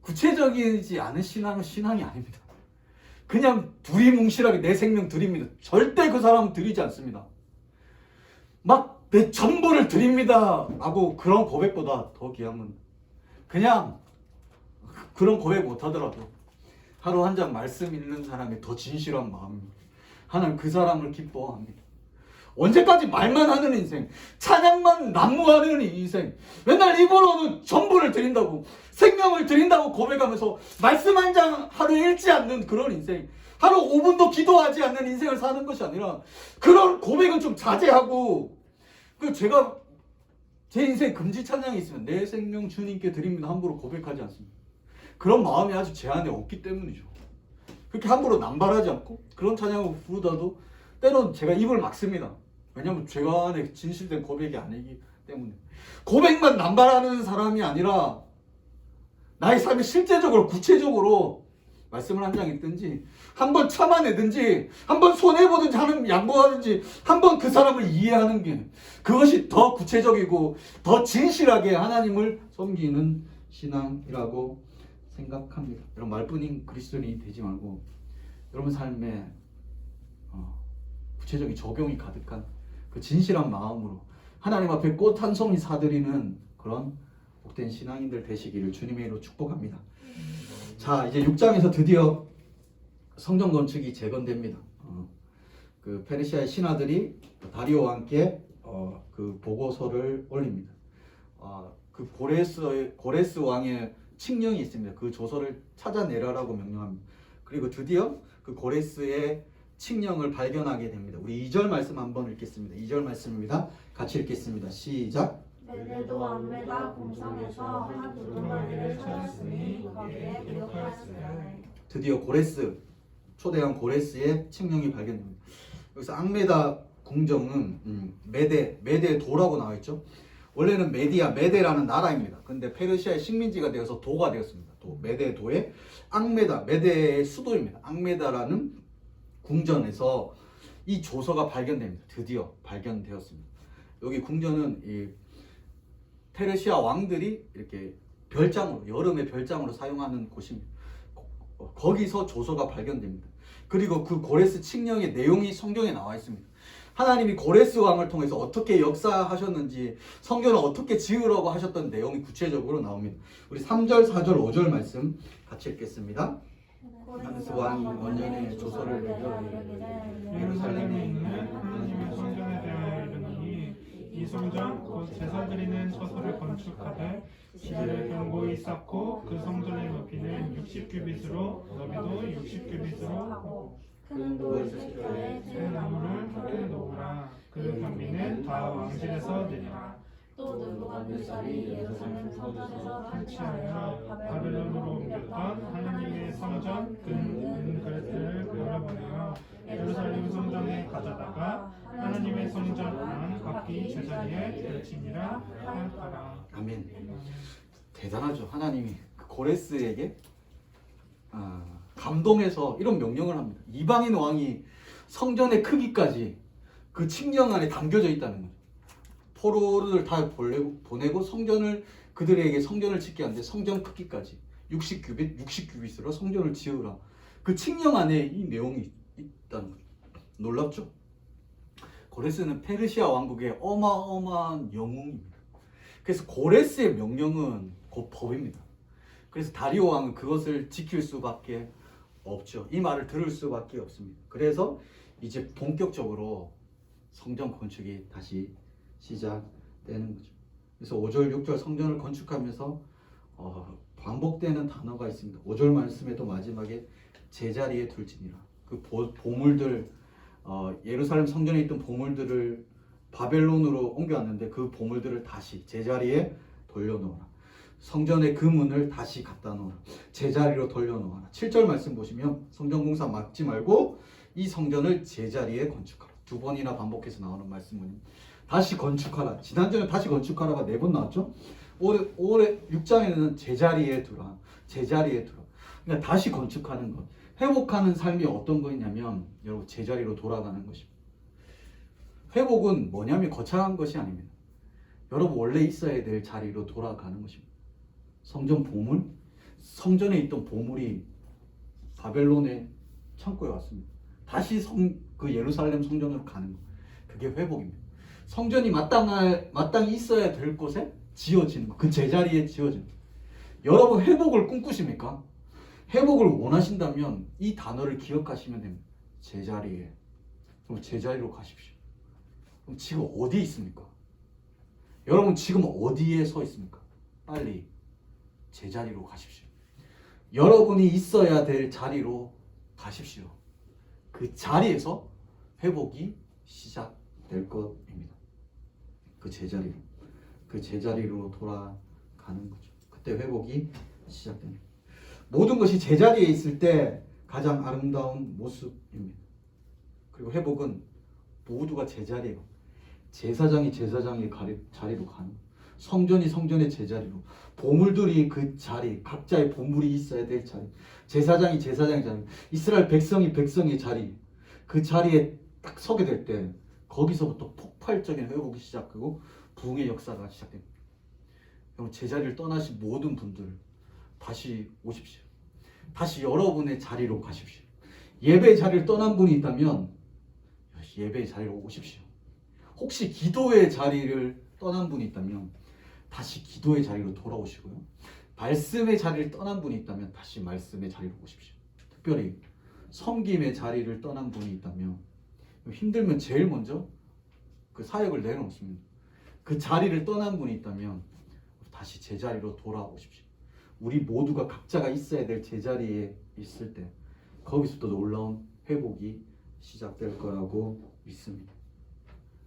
구체적이지 않은 신앙은 신앙이 아닙니다. 그냥 두리뭉실하게 내 생명 드립니다. 절대 그 사람은 드리지 않습니다. 막 내 전부를 드립니다 라고 그런 고백보다 더 귀한 건 그냥 그런 고백 못하더라도 하루 한 장 말씀 읽는 사람의 더 진실한 마음입니다. 하나님 그 사람을 기뻐합니다. 언제까지 말만 하는 인생, 찬양만 난무하는 인생, 맨날 입으로는 전부를 드린다고, 생명을 드린다고 고백하면서 말씀 한 장 하루 읽지 않는 그런 인생, 하루 5분도 기도하지 않는 인생을 사는 것이 아니라 그런 고백은 좀 자제하고, 제가 제 인생 금지 찬양이 있으면 내 생명 주님께 드립니다 함부로 고백하지 않습니다. 그런 마음이 아주 제 안에 없기 때문이죠. 그렇게 함부로 남발하지 않고 그런 찬양을 부르다도 때론 제가 입을 막습니다. 왜냐하면 제가 안에 진실된 고백이 아니기 때문에. 고백만 남발하는 사람이 아니라 나의 삶에 실제적으로 구체적으로 말씀을 한 장 읽든지 한번 참아내든지 한번 손해보든지 하는 양보하든지 한번 그 사람을 이해하는 게 그것이 더 구체적이고 더 진실하게 하나님을 섬기는 신앙이라고 생각합니다. 여러분 말뿐인 그리스도인이 되지 말고 여러분 삶에 구체적인 적용이 가득한 그 진실한 마음으로 하나님 앞에 꽃 한 송이 사드리는 그런 복된 신앙인들 되시기를 주님의 이름으로 축복합니다. 자, 이제 6장에서 드디어 성전 건축이 재건됩니다. 그 페르시아의 신하들이 다리오 왕께 그 보고서를 올립니다. 그 고레스 왕의 칙령이 있습니다. 그 조서를 찾아내라라고 명령합니다. 그리고 드디어 그 고레스의 칙령을 발견하게 됩니다. 우리 2절 말씀 한번 읽겠습니다. 2절 말씀입니다. 같이 읽겠습니다. 시작. 메대도 안메다 공성에서 한 두루마리를 찾았으니 거기에 기록하였으되. 드디어 고레스, 초대왕 고레스의 칙령이 발견됩니다. 여기서 앙메다 궁정은 메데도라고 나와 있죠. 원래는 메데라는 나라입니다. 근데 페르시아의 식민지가 되어서 도가 되었습니다. 메데도의 앙메다, 메데의 수도입니다. 앙메다라는 궁전에서 이 조서가 발견됩니다. 드디어 발견되었습니다. 여기 궁전은 이 페르시아 왕들이 이렇게 별장으로, 여름에 별장으로 사용하는 곳입니다. 거기서 조서가 발견됩니다. 그리고 그 고레스 칙령의 내용이 성경에 나와 있습니다. 하나님이 고레스 왕을 통해서 어떻게 역사하셨는지, 성전을 어떻게 지으라고 하셨던 내용이 구체적으로 나옵니다. 우리 3절, 4절, 5절 말씀 같이 읽겠습니다. 고레스 왕이 원년에 조서를 내려 이르기를 예루살렘에 있는 하나님의 성전에 대하여 이르노니 이 성전 곧 제사 드리는 처소를 건축하되 지대를 견고히 쌓고 그 성전의 높이는 60규빗으로 너비도 60규빗으로 하고 큰 돌 10개에 새 나무를 흙에 놓으라. 그 경비는 다 왕실에서 내리라. 또 느부갓네살이 예루살렘 성전에서 설치하여 바벨론으로 옮겼던 하나님의 성전 은 그릇들을 열어보내어 예루살렘 성전에 가져다가 하나님의 성전 안 각기 제자리에 들치니라 하였더라. 아멘. 대단하죠. 하나님이 그 고레스에게 감동해서 이런 명령을 합니다. 이방인 왕이 성전의 크기까지 그 칙령 안에 담겨져 있다는 거죠. 포로를 다 보내고 그들에게 성전을 짓게 하는데 성전 크기까지 60규빗으로 성전을 지으라. 그 칙령 안에 이 내용이 있다는 거죠. 놀랍죠? 고레스는 페르시아 왕국의 어마어마한 영웅입니다. 그래서 고레스의 명령은 곧 법입니다. 그래서 다리오 왕은 그것을 지킬 수밖에 없죠. 이 말을 들을 수밖에 없습니다. 그래서 이제 본격적으로 성전 건축이 다시 시작되는 거죠. 그래서 5절, 6절 성전을 건축하면서 반복되는 단어가 있습니다. 5절 말씀에도 마지막에 제자리에 둘지니라. 그 보물들, 예루살렘 성전에 있던 보물들을 바벨론으로 옮겨왔는데 그 보물들을 다시 제자리에 돌려놓아라. 성전의 그 문을 다시 갖다 놓아라. 제자리로 돌려놓아라. 7절 말씀 보시면 성전 공사 막지 말고 이 성전을 제자리에 건축하라. 2번이나 반복해서 나오는 말씀은 다시 건축하라. 지난주에 다시 건축하라가 4번 나왔죠. 올해 6장에는 제자리에 두라. 제자리에 두라. 그러니까 다시 건축하는 것. 회복하는 삶이 어떤 거냐면 여러분 제자리로 돌아가는 것입니다. 회복은 뭐냐면 거창한 것이 아닙니다. 여러분 원래 있어야 될 자리로 돌아가는 것입니다. 성전 보물, 성전에 있던 보물이 바벨론의 창고에 왔습니다. 다시 그 예루살렘 성전으로 가는 것. 그게 회복입니다. 성전이 마땅히 있어야 될 곳에 지어지는 것. 그 제자리에 지어지는 것. 여러분 회복을 꿈꾸십니까? 회복을 원하신다면 이 단어를 기억하시면 됩니다. 제자리에. 그럼 제자리로 가십시오. 그럼 지금 어디에 있습니까? 여러분 지금 어디에 서 있습니까? 빨리 제자리로 가십시오. 여러분이 있어야 될 자리로 가십시오. 그 자리에서 회복이 시작될 것입니다. 그 제자리로 돌아가는 거죠. 그때 회복이 시작됩니다. 모든 것이 제자리에 있을 때 가장 아름다운 모습입니다. 그리고 회복은 모두가 제자리에 가요. 제사장이 제사장의 자리로 가는, 성전이 성전의 제자리로, 보물들이 그 자리, 각자의 보물이 있어야 될 자리, 제사장이 제사장의 자리, 이스라엘 백성이 백성의 자리, 그 자리에 딱 서게 될 때 거기서부터 폭발적인 회복이 시작하고 부흥의 역사가 시작됩니다. 여러분 제자리를 떠나신 모든 분들 다시 오십시오. 다시 여러분의 자리로 가십시오. 예배의 자리를 떠난 분이 있다면 예배의 자리로 오십시오. 혹시 기도의 자리를 떠난 분이 있다면 다시 기도의 자리로 돌아오시고요. 말씀의 자리를 떠난 분이 있다면 다시 말씀의 자리로 오십시오. 특별히 섬김의 자리를 떠난 분이 있다면 힘들면 제일 먼저 그 사역을 내놓습니다. 그 자리를 떠난 분이 있다면 다시 제자리로 돌아오십시오. 우리 모두가 각자가 있어야 될 제자리에 있을 때 거기서부터 놀라운 회복이 시작될 거라고 믿습니다.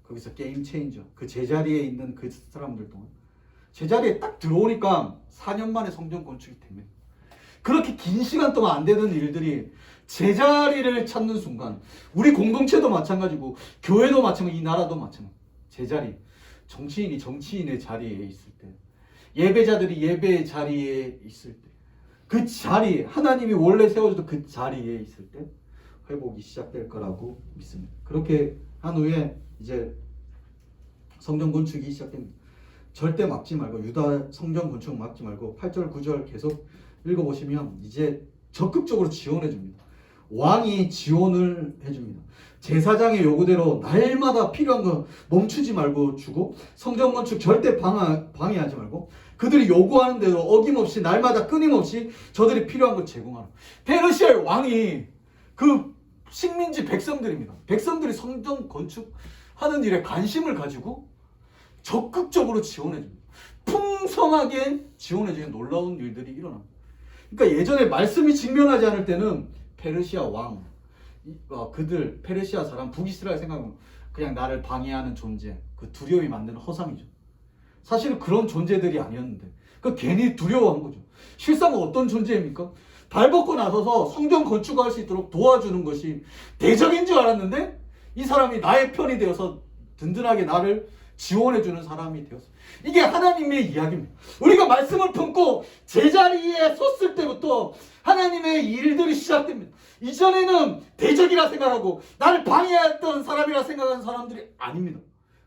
거기서 게임 체인저, 그 제자리에 있는 그 사람들 동안 제자리에 딱 들어오니까 4년 만에 성전 건축이 됩니다. 그렇게 긴 시간 동안 안 되던 일들이 제자리를 찾는 순간, 우리 공동체도 마찬가지고 교회도 마찬가지고 이 나라도 마찬가지고 제자리, 정치인이 정치인의 자리에 있을 때, 예배자들이 예배의 자리에 있을 때, 그 자리, 하나님이 원래 세워주던 그 자리에 있을 때 회복이 시작될 거라고 믿습니다. 그렇게 한 후에 이제 성전 건축이 시작됩니다. 절대 막지 말고, 유다 성전 건축 막지 말고 8절 9절 계속 읽어보시면 이제 적극적으로 지원해 줍니다. 왕이 지원을 해줍니다. 제사장의 요구대로 날마다 필요한 거 멈추지 말고 주고, 성전 건축 절대 방해하지 말고 그들이 요구하는 대로 어김없이 날마다 끊임없이 저들이 필요한 거 제공하라. 페르시아의 왕이 그 식민지 백성들입니다. 백성들이 성전 건축하는 일에 관심을 가지고 적극적으로 지원해줍니다. 풍성하게 지원해주는 놀라운 일들이 일어납니다. 그러니까 예전에 말씀이 직면하지 않을 때는 페르시아 왕, 그들 페르시아 사람, 북이스라엘 생각하면 그냥 나를 방해하는 존재, 그 두려움이 만드는 허상이죠. 사실은 그런 존재들이 아니었는데 그 괜히 두려워한 거죠. 실상 어떤 존재입니까? 발벗고 나서서 성전 건축할 수 있도록 도와주는 것이 대적인 줄 알았는데 이 사람이 나의 편이 되어서 든든하게 나를 지원해주는 사람이 되었어요. 이게 하나님의 이야기입니다. 우리가 말씀을 품고 제자리에 섰을 때부터 하나님의 일들이 시작됩니다. 이전에는 대적이라 생각하고 나를 방해했던 사람이라 생각하는 사람들이 아닙니다.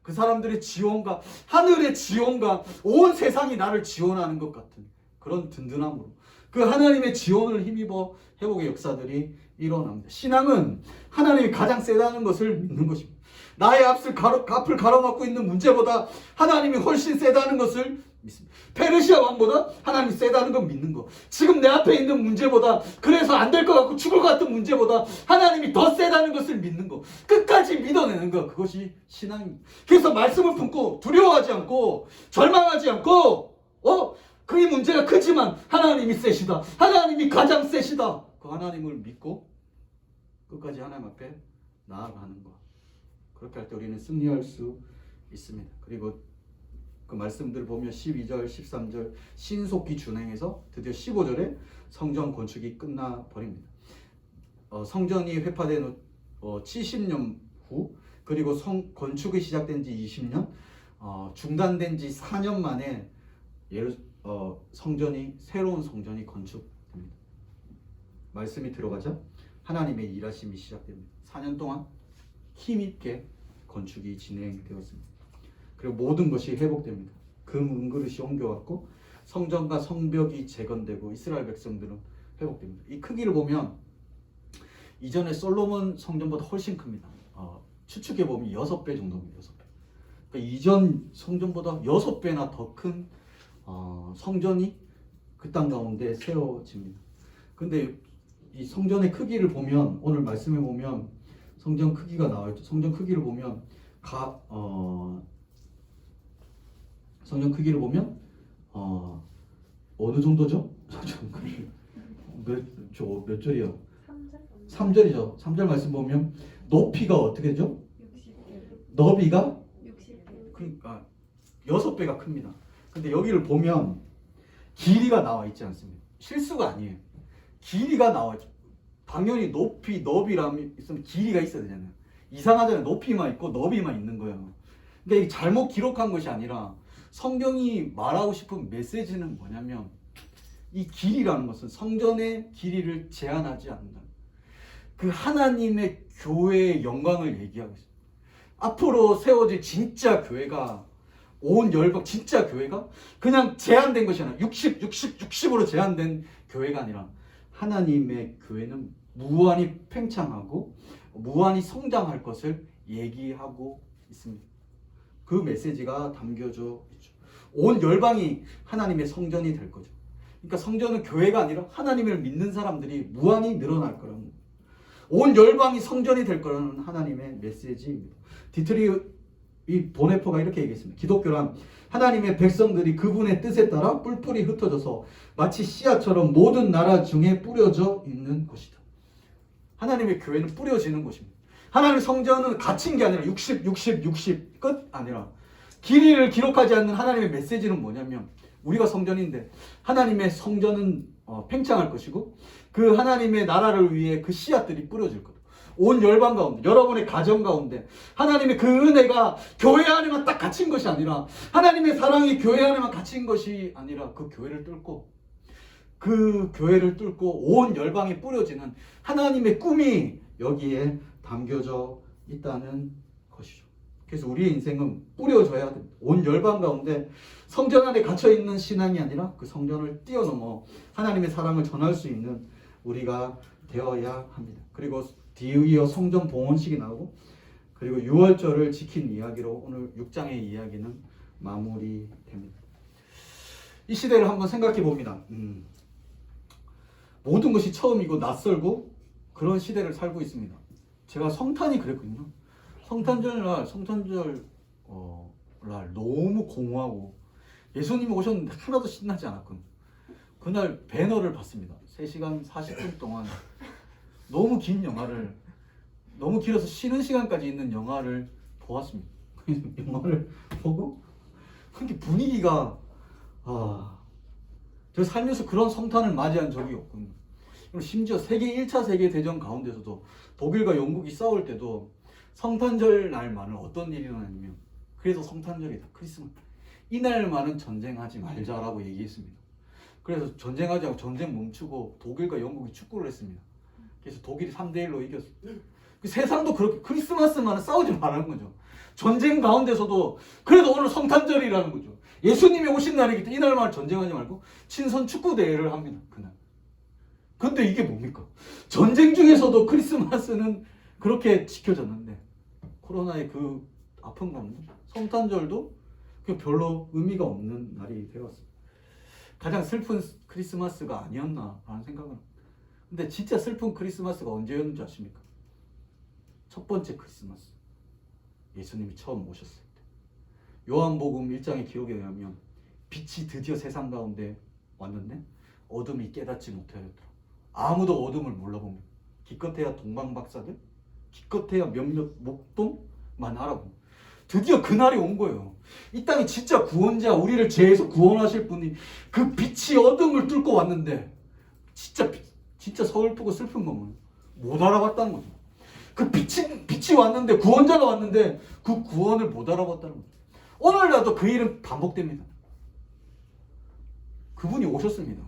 그 사람들의 지원과 하늘의 지원과 온 세상이 나를 지원하는 것 같은 그런 든든함으로 그 하나님의 지원을 힘입어 회복의 역사들이 일어납니다. 신앙은 하나님이 가장 세다는 것을 믿는 것입니다. 나의 앞을 가로막고 있는 문제보다 하나님이 훨씬 세다는 것을 믿습니다. 페르시아 왕보다 하나님이 세다는 건 믿는 거. 지금 내 앞에 있는 문제보다, 그래서 안 될 것 같고 죽을 것 같은 문제보다 하나님이 더 세다는 것을 믿는 거. 끝까지 믿어내는 거. 그것이 신앙입니다. 그래서 말씀을 품고 두려워하지 않고 절망하지 않고 그게 문제가 크지만 하나님이 세시다. 하나님이 가장 세시다. 그 하나님을 믿고 끝까지 하나님 앞에 나아가는 것. 그렇게 할 때 우리는 승리할 수 있습니다. 그리고 그 말씀들 보면 12절, 13절 신속히 준행해서 드디어 15절에 성전 건축이 끝나 버립니다. 성전이 회파된 70년 후, 그리고 건축이 시작된 지 20년, 중단된 지 4년 만에 새로운 성전이 건축됩니다. 말씀이 들어가자 하나님의 일하심이 시작됩니다. 4년 동안 힘있게 건축이 진행되었습니다. 그리고 모든 것이 회복됩니다. 금, 은그릇이 옮겨왔고 성전과 성벽이 재건되고 이스라엘 백성들은 회복됩니다. 이 크기를 보면 이전에 솔로몬 성전보다 훨씬 큽니다. 추측해 보면 6배 정도입니다. 6배. 그러니까 이전 성전보다 6배나 더 큰 성전이 그 땅 가운데 세워집니다. 근데 이 성전의 크기를 보면, 오늘 말씀에 보면 성전 크기가 나와 있죠. 성전 크기를 보면 성전 크기를 보면 어느 정도죠? 몇 절이요? 3절이죠. 3절 말씀 보면 높이가 어떻게 되죠? 60개. 너비가 60개. 그러니까 6배가 큽니다. 근데 여기를 보면 길이가 나와 있지 않습니다. 실수가 아니에요. 길이가 나와 있죠. 당연히 높이, 너비라면 있으면 길이가 있어야 되잖아요. 이상하잖아요. 높이만 있고 너비만 있는 거예요. 근데 이게 잘못 기록한 것이 아니라 성경이 말하고 싶은 메시지는 뭐냐면, 이 길이라는 것은 성전의 길이를 제한하지 않는다. 그 하나님의 교회의 영광을 얘기하고 있습니다. 앞으로 세워질 진짜 교회가, 온 열방 진짜 교회가 그냥 제한된 것이 아니라 60으로 제한된 교회가 아니라 하나님의 교회는 무한히 팽창하고 무한히 성장할 것을 얘기하고 있습니다. 그 메시지가 담겨져 있죠. 온 열방이 하나님의 성전이 될 거죠. 그러니까 성전은 교회가 아니라 하나님을 믿는 사람들이 무한히 늘어날 거라는 거예요. 온 열방이 성전이 될 거라는 하나님의 메시지입니다. 디트리 보네퍼가 이렇게 얘기했습니다. 기독교란 하나님의 백성들이 그분의 뜻에 따라 뿔뿔이 흩어져서 마치 씨앗처럼 모든 나라 중에 뿌려져 있는 것이다. 하나님의 교회는 뿌려지는 곳입니다. 하나님의 성전은 갇힌 게 아니라 60 끝 아니라, 길이를 기록하지 않는 하나님의 메시지는 뭐냐면, 우리가 성전인데 하나님의 성전은 팽창할 것이고 그 하나님의 나라를 위해 그 씨앗들이 뿌려질 거다. 온 열방 가운데, 여러분의 가정 가운데 하나님의 그 은혜가 교회 안에만 딱 갇힌 것이 아니라, 하나님의 사랑이 교회 안에만 갇힌 것이 아니라 그 교회를 뚫고 온 열방에 뿌려지는 하나님의 꿈이 여기에 담겨져 있다는 것이죠. 그래서 우리의 인생은 뿌려져야 됩니다. 온 열방 가운데 성전 안에 갇혀있는 신앙이 아니라 그 성전을 뛰어넘어 하나님의 사랑을 전할 수 있는 우리가 되어야 합니다. 그리고 뒤이어 성전 봉헌식이 나오고, 그리고 유월절을 지킨 이야기로 오늘 6장의 이야기는 마무리됩니다. 이 시대를 한번 생각해 봅니다. 모든 것이 처음이고 낯설고 그런 시대를 살고 있습니다. 제가 성탄이 그랬거든요. 성탄절 날 너무 공허하고 예수님이 오셨는데 하나도 신나지 않았거든요. 그날 배너를 봤습니다. 3시간 40분 동안 너무 긴 영화를, 너무 길어서 쉬는 시간까지 있는 영화를 보았습니다. 영화를 보고 그렇게 분위기가, 제가 살면서 그런 성탄을 맞이한 적이 없거든요. 심지어 1차 세계대전 가운데서도 독일과 영국이 싸울 때도 성탄절 날만은 어떤 일이 일어나냐면, 그래서 성탄절이다, 크리스마스, 이날만은 전쟁하지 말자라고 얘기했습니다. 그래서 전쟁하지 않고 전쟁 멈추고 독일과 영국이 축구를 했습니다. 그래서 독일이 3대1로 이겼어요. 세상도 그렇게 크리스마스만은 싸우지 말라는 거죠. 전쟁 가운데서도 그래도 오늘 성탄절이라는 거죠. 예수님이 오신 날이기 때문에 이날만 전쟁하지 말고 친선 축구 대회를 합니다. 그날. 근데 이게 뭡니까? 전쟁 중에서도 크리스마스는 그렇게 지켜졌는데, 코로나의 그 아픈 가운데 성탄절도 그 별로 의미가 없는 날이 되었습니다. 가장 슬픈 크리스마스가 아니었나 라는 생각은. 근데 진짜 슬픈 크리스마스가 언제였는지 아십니까? 첫 번째 크리스마스. 예수님이 처음 오셨을 때. 요한복음 1장의 기록에 의하면 빛이 드디어 세상 가운데 왔는데 어둠이 깨닫지 못하였더라. 아무도 어둠을 몰라봅니다. 기껏해야 동방박사들, 기껏해야 몇몇 목동만 알아봅니다. 드디어 그날이 온 거예요. 이 땅에 진짜 구원자, 우리를 죄에서 구원하실 분이 그 빛이 어둠을 뚫고 왔는데 진짜 서글프고 슬픈 건 뭐예요? 못 알아봤다는 거죠. 그 빛이 왔는데, 구원자가 왔는데 그 구원을 못 알아봤다는 거죠. 오늘날도 그 일은 반복됩니다. 그분이 오셨습니다.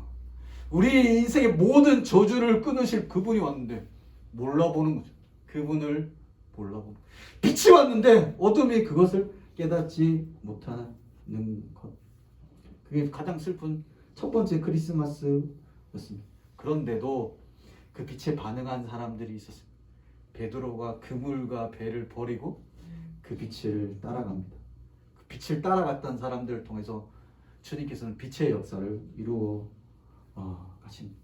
우리 인생의 모든 저주를 끊으실 그분이 왔는데 몰라보는 거죠. 그분을 몰라보는 거죠. 빛이 왔는데 어둠이 그것을 깨닫지 못하는 것. 그게 가장 슬픈 첫 번째 크리스마스였습니다. 그런데도 그 빛에 반응한 사람들이 있었습니다. 베드로가 그물과 배를 버리고 그 빛을 따라갑니다. 그 빛을 따라갔던 사람들을 통해서 주님께서는 빛의 역사를 이루어 가십니다.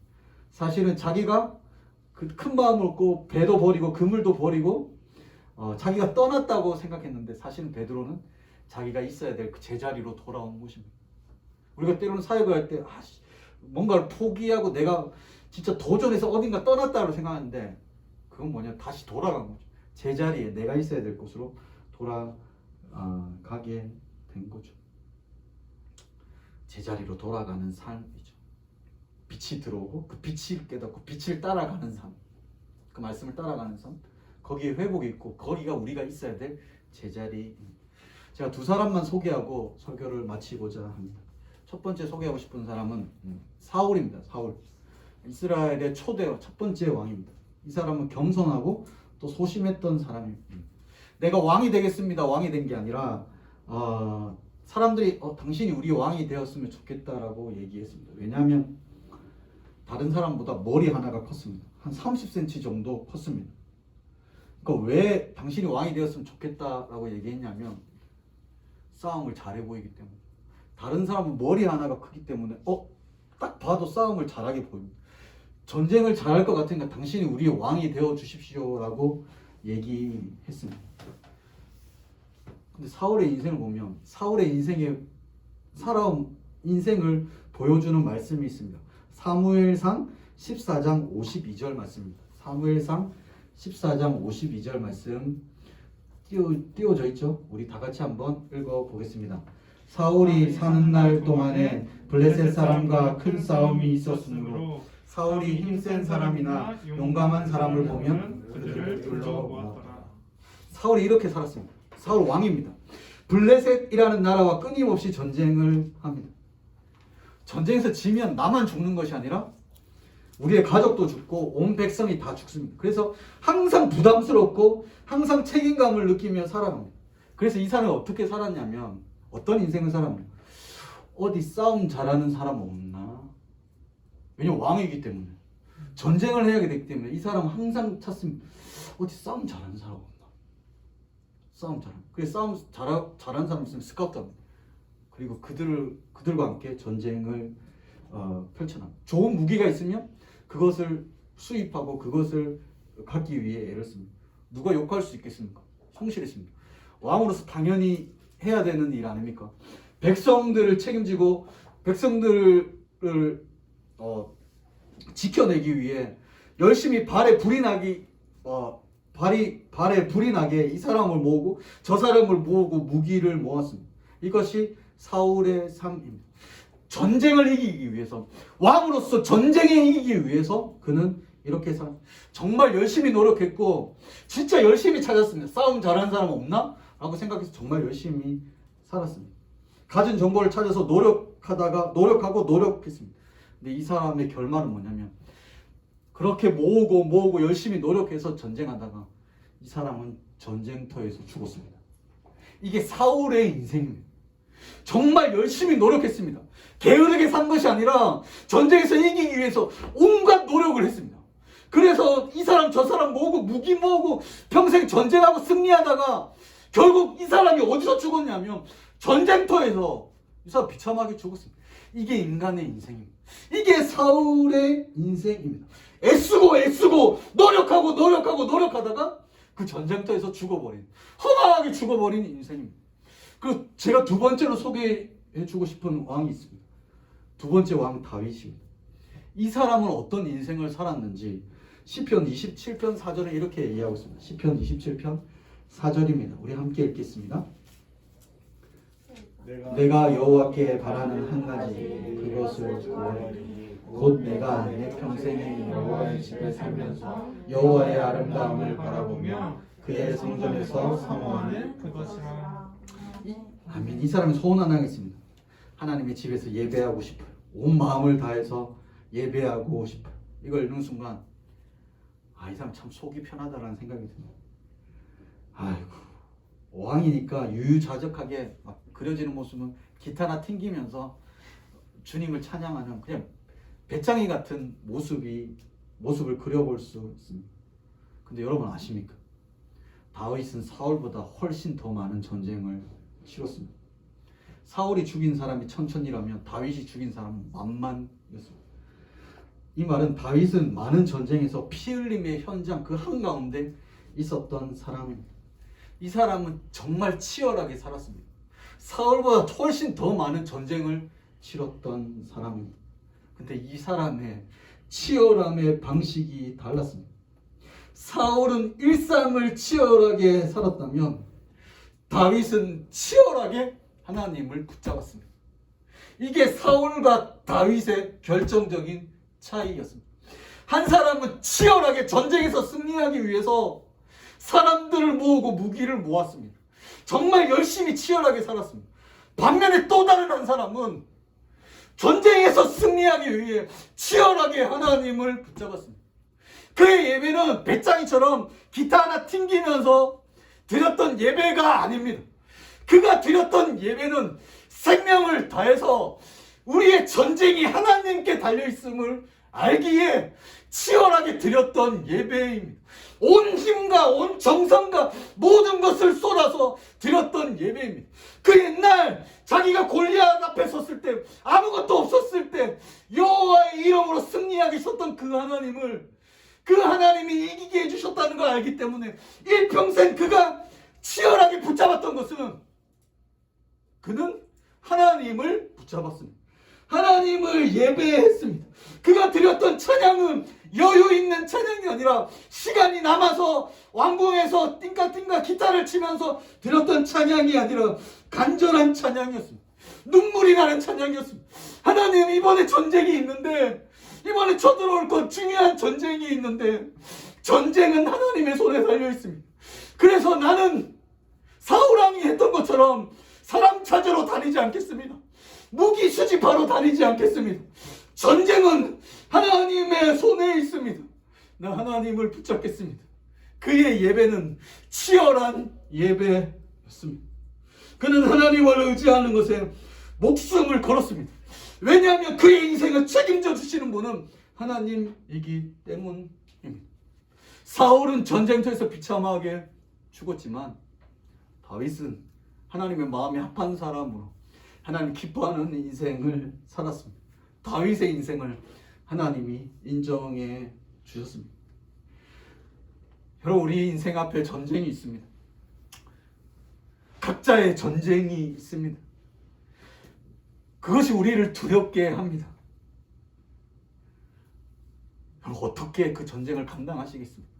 사실은 자기가 그 큰 마음을 먹고 배도 버리고 그물도 버리고 자기가 떠났다고 생각했는데 사실은 베드로는 자기가 있어야 될 그 제자리로 돌아온 것입니다. 우리가 때로는 사역을 할 때 뭔가를 포기하고 내가 진짜 도전해서 어딘가 떠났다고 생각하는데 그건 뭐냐? 다시 돌아간 거죠. 제자리에 내가 있어야 될 곳으로 돌아가게 된 거죠. 제자리로 돌아가는 삶이죠. 빛이 들어오고 그 빛을 깨닫고 빛을 따라가는 삶, 그 말씀을 따라가는 삶, 거기에 회복이 있고 거기가 우리가 있어야 될 제자리입니다. 제가 두 사람만 소개하고 설교를 마치고자 합니다. 첫 번째 소개하고 싶은 사람은 사울입니다. 사울, 이스라엘의 초대 첫 번째 왕입니다. 이 사람은 겸손하고 또 소심했던 사람입니다. 내가 왕이 되겠습니다. 왕이 된 게 아니라 사람들이 당신이 우리 왕이 되었으면 좋겠다라고 얘기했습니다. 왜냐하면 다른 사람보다 머리 하나가 컸습니다. 한 30cm 정도 컸습니다. 그러니까 왜 당신이 왕이 되었으면 좋겠다라고 얘기했냐면 싸움을 잘해 보이기 때문에. 다른 사람은 머리 하나가 크기 때문에 딱 봐도 싸움을 잘하게 보입니다. 전쟁을 잘할 것 같으니까 당신이 우리의 왕이 되어 주십시오라고 얘기했습니다. 근데 사울의 인생을 보면 사울의 인생에 살아온 인생을 보여주는 말씀이 있습니다. 사무엘상 14장 52절 말씀입니다. 사무엘상 14장 52절 말씀 띄워져 있죠? 우리 다 같이 한번 읽어보겠습니다. 사울이 사는 날 동안에 블레셋 사람과 큰 싸움이 있었으므로 사울이 힘센 사람이나 용감한 사람을 보면 그들을 불러 모았더라. 사울이 이렇게 살았습니다. 사울 왕입니다. 블레셋이라는 나라와 끊임없이 전쟁을 합니다. 전쟁에서 지면 나만 죽는 것이 아니라 우리의 가족도 죽고 온 백성이 다 죽습니다. 그래서 항상 부담스럽고 항상 책임감을 느끼며 살아갑니다. 그래서 이 사람이 어떻게 살았냐면 어떤 인생을 살았냐? 어디 싸움 잘하는 사람 없나? 왜냐면 왕이기 때문에 전쟁을 해야 되기 때문에 이 사람은 항상 찾습니다. 어디 싸움 잘하는 사람 없나? 싸움 잘하는. 그래서 싸움 잘하는 사람 있으면 스카우트합니다. 그리고 그들과 함께 전쟁을 펼쳐납니다. 좋은 무기가 있으면 그것을 수입하고 그것을 갖기 위해 애를 씁니다. 누가 욕할 수 있겠습니까? 성실했습니다. 왕으로서 당연히 해야 되는 일 아닙니까? 백성들을 책임지고 백성들을 지켜내기 위해 열심히 발에 불이 나게 이 사람을 모으고 저 사람을 모으고 무기를 모았습니다. 이것이 사울의 삶입니다. 전쟁을 이기기 위해서, 왕으로서 전쟁에 이기기 위해서 그는 이렇게 정말 열심히 노력했고 진짜 열심히 찾았습니다. 싸움 잘하는 사람 없나? 라고 생각해서 정말 열심히 살았습니다. 가진 정보를 찾아서 노력했습니다. 근데 이 사람의 결말은 뭐냐면 그렇게 모으고 열심히 노력해서 전쟁하다가 이 사람은 전쟁터에서 죽었습니다. 이게 사울의 인생입니다. 정말 열심히 노력했습니다. 게으르게 산 것이 아니라 전쟁에서 이기기 위해서 온갖 노력을 했습니다. 그래서 이 사람 저 사람 모으고 무기 모으고 평생 전쟁하고 승리하다가 결국 이 사람이 어디서 죽었냐면 전쟁터에서 이 사람 비참하게 죽었습니다. 이게 인간의 인생입니다. 이게 사울의 인생입니다. 애쓰고 노력하다가 그 전쟁터에서 죽어버린, 허망하게 죽어버린 인생입니다. 그리고 제가 두 번째로 소개해주고 싶은 왕이 있습니다. 두 번째 왕 다윗입니다. 이 사람은 어떤 인생을 살았는지 시편 27편 4절에 이렇게 얘기하고 있습니다. 시편 27편 4절입니다. 우리 함께 읽겠습니다. 내가 여호와께 바라는 한 가지 그것을 구하리니 곧 내가 내 평생에 여호와의 집에 살면서 여호와의 아름다움을 바라보며 그의 성전에서 사모하는 그것이라. 아멘. 이 사람이 소원 하나 있습니다. 하나님의 집에서 예배하고 싶어요. 온 마음을 다해서 예배하고 싶어요. 이걸 읽는 순간 이 사람 참 속이 편하다라는 생각이 듭니다. 아이고, 왕이니까 유유자적하게 막 그려지는 모습은 기타나 튕기면서 주님을 찬양하는 그냥 배짱이 같은 모습을 그려볼 수 있습니다. 근데 여러분 아십니까? 다윗은 사울보다 훨씬 더 많은 전쟁을 치렀습니다. 사울이 죽인 사람이 1000이라면 다윗이 죽인 사람은 10,000이었습니다. 이 말은 다윗은 많은 전쟁에서 피 흘림의 현장 그 한가운데 있었던 사람입니다. 이 사람은 정말 치열하게 살았습니다. 사울보다 훨씬 더 많은 전쟁을 치렀던 사람입니다. 근데 이 사람의 치열함의 방식이 달랐습니다. 사울은 일상을 치열하게 살았다면 다윗은 치열하게 하나님을 붙잡았습니다. 이게 사울과 다윗의 결정적인 차이였습니다. 한 사람은 치열하게 전쟁에서 승리하기 위해서 사람들을 모으고 무기를 모았습니다. 정말 열심히 치열하게 살았습니다. 반면에 또 다른 한 사람은 전쟁에서 승리하기 위해 치열하게 하나님을 붙잡았습니다. 그의 예배는 배짱이처럼 기타 하나 튕기면서 드렸던 예배가 아닙니다. 그가 드렸던 예배는 생명을 다해서 우리의 전쟁이 하나님께 달려있음을 알기에 치열하게 드렸던 예배입니다. 온 힘과 온 정성과 모든 것을 쏟아서 드렸던 예배입니다. 그 옛날 자기가 골리앗 앞에 섰을 때 아무것도 없었을 때 여호와의 이름으로 승리하게 셨던 그 하나님을 그 하나님이 이기게 해주셨다는 걸 알기 때문에 일평생 그가 치열하게 붙잡았던 것은 그는 하나님을 붙잡았습니다. 하나님을 예배했습니다. 그가 드렸던 찬양은 여유 있는 찬양이 아니라 시간이 남아서 왕궁에서 띵까띵까 기타를 치면서 드렸던 찬양이 아니라 간절한 찬양이었습니다. 눈물이 나는 찬양이었습니다. 하나님, 이번에 전쟁이 있는데, 이번에 쳐들어올 건 중요한 전쟁이 있는데 전쟁은 하나님의 손에 달려 있습니다. 그래서 나는 사울왕이 했던 것처럼 사람 찾으러 다니지 않겠습니다. 무기 수집하러 다니지 않겠습니다. 전쟁은 하나님의 손에 있습니다. 나 하나님을 붙잡겠습니다. 그의 예배는 치열한 예배였습니다. 그는 하나님을 의지하는 것에 목숨을 걸었습니다. 왜냐하면 그의 인생을 책임져 주시는 분은 하나님이기 때문입니다. 사울은 전쟁터에서 비참하게 죽었지만 다윗은 하나님의 마음에 합한 사람으로 하나님 기뻐하는 인생을 살았습니다. 다윗의 인생을 하나님이 인정해 주셨습니다. 여러분, 우리 인생 앞에 전쟁이 있습니다. 각자의 전쟁이 있습니다. 그것이 우리를 두렵게 합니다. 여러분, 어떻게 그 전쟁을 감당하시겠습니까?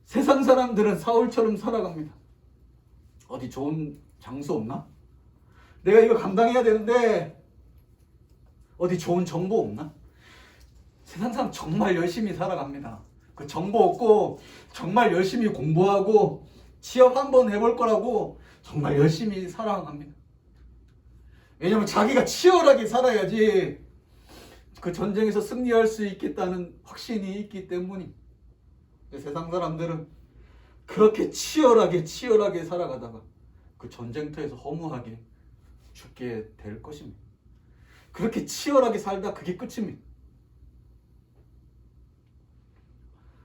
세상 사람들은 사울처럼 살아갑니다. 어디 좋은 장소 없나? 내가 이거 감당해야 되는데 어디 좋은 정보 없나? 세상 사람 정말 열심히 살아갑니다. 그 정보 얻고 정말 열심히 공부하고 취업 한번 해볼 거라고 정말 열심히 살아갑니다. 왜냐하면 자기가 치열하게 살아야지 그 전쟁에서 승리할 수 있겠다는 확신이 있기 때문입니다. 세상 사람들은 그렇게 치열하게 살아가다가 그 전쟁터에서 허무하게 죽게 될 것입니다. 그렇게 치열하게 살다 그게 끝입니다.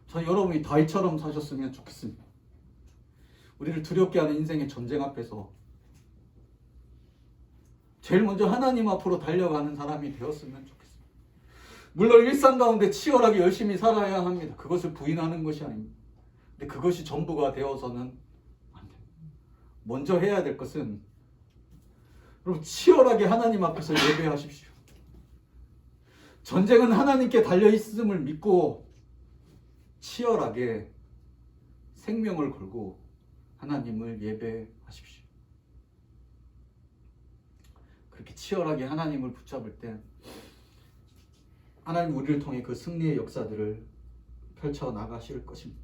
전 여러분이 다윗처럼 사셨으면 좋겠습니다. 우리를 두렵게 하는 인생의 전쟁 앞에서 제일 먼저 하나님 앞으로 달려가는 사람이 되었으면 좋겠습니다. 물론 일상 가운데 치열하게 열심히 살아야 합니다. 그것을 부인하는 것이 아닙니다. 근데 그것이 전부가 되어서는 안 됩니다. 먼저 해야 될 것은 여러분 치열하게 하나님 앞에서 예배하십시오. 전쟁은 하나님께 달려있음을 믿고 치열하게 생명을 걸고 하나님을 예배하십시오. 그렇게 치열하게 하나님을 붙잡을 때 하나님 우리를 통해 그 승리의 역사들을 펼쳐나가실 것입니다.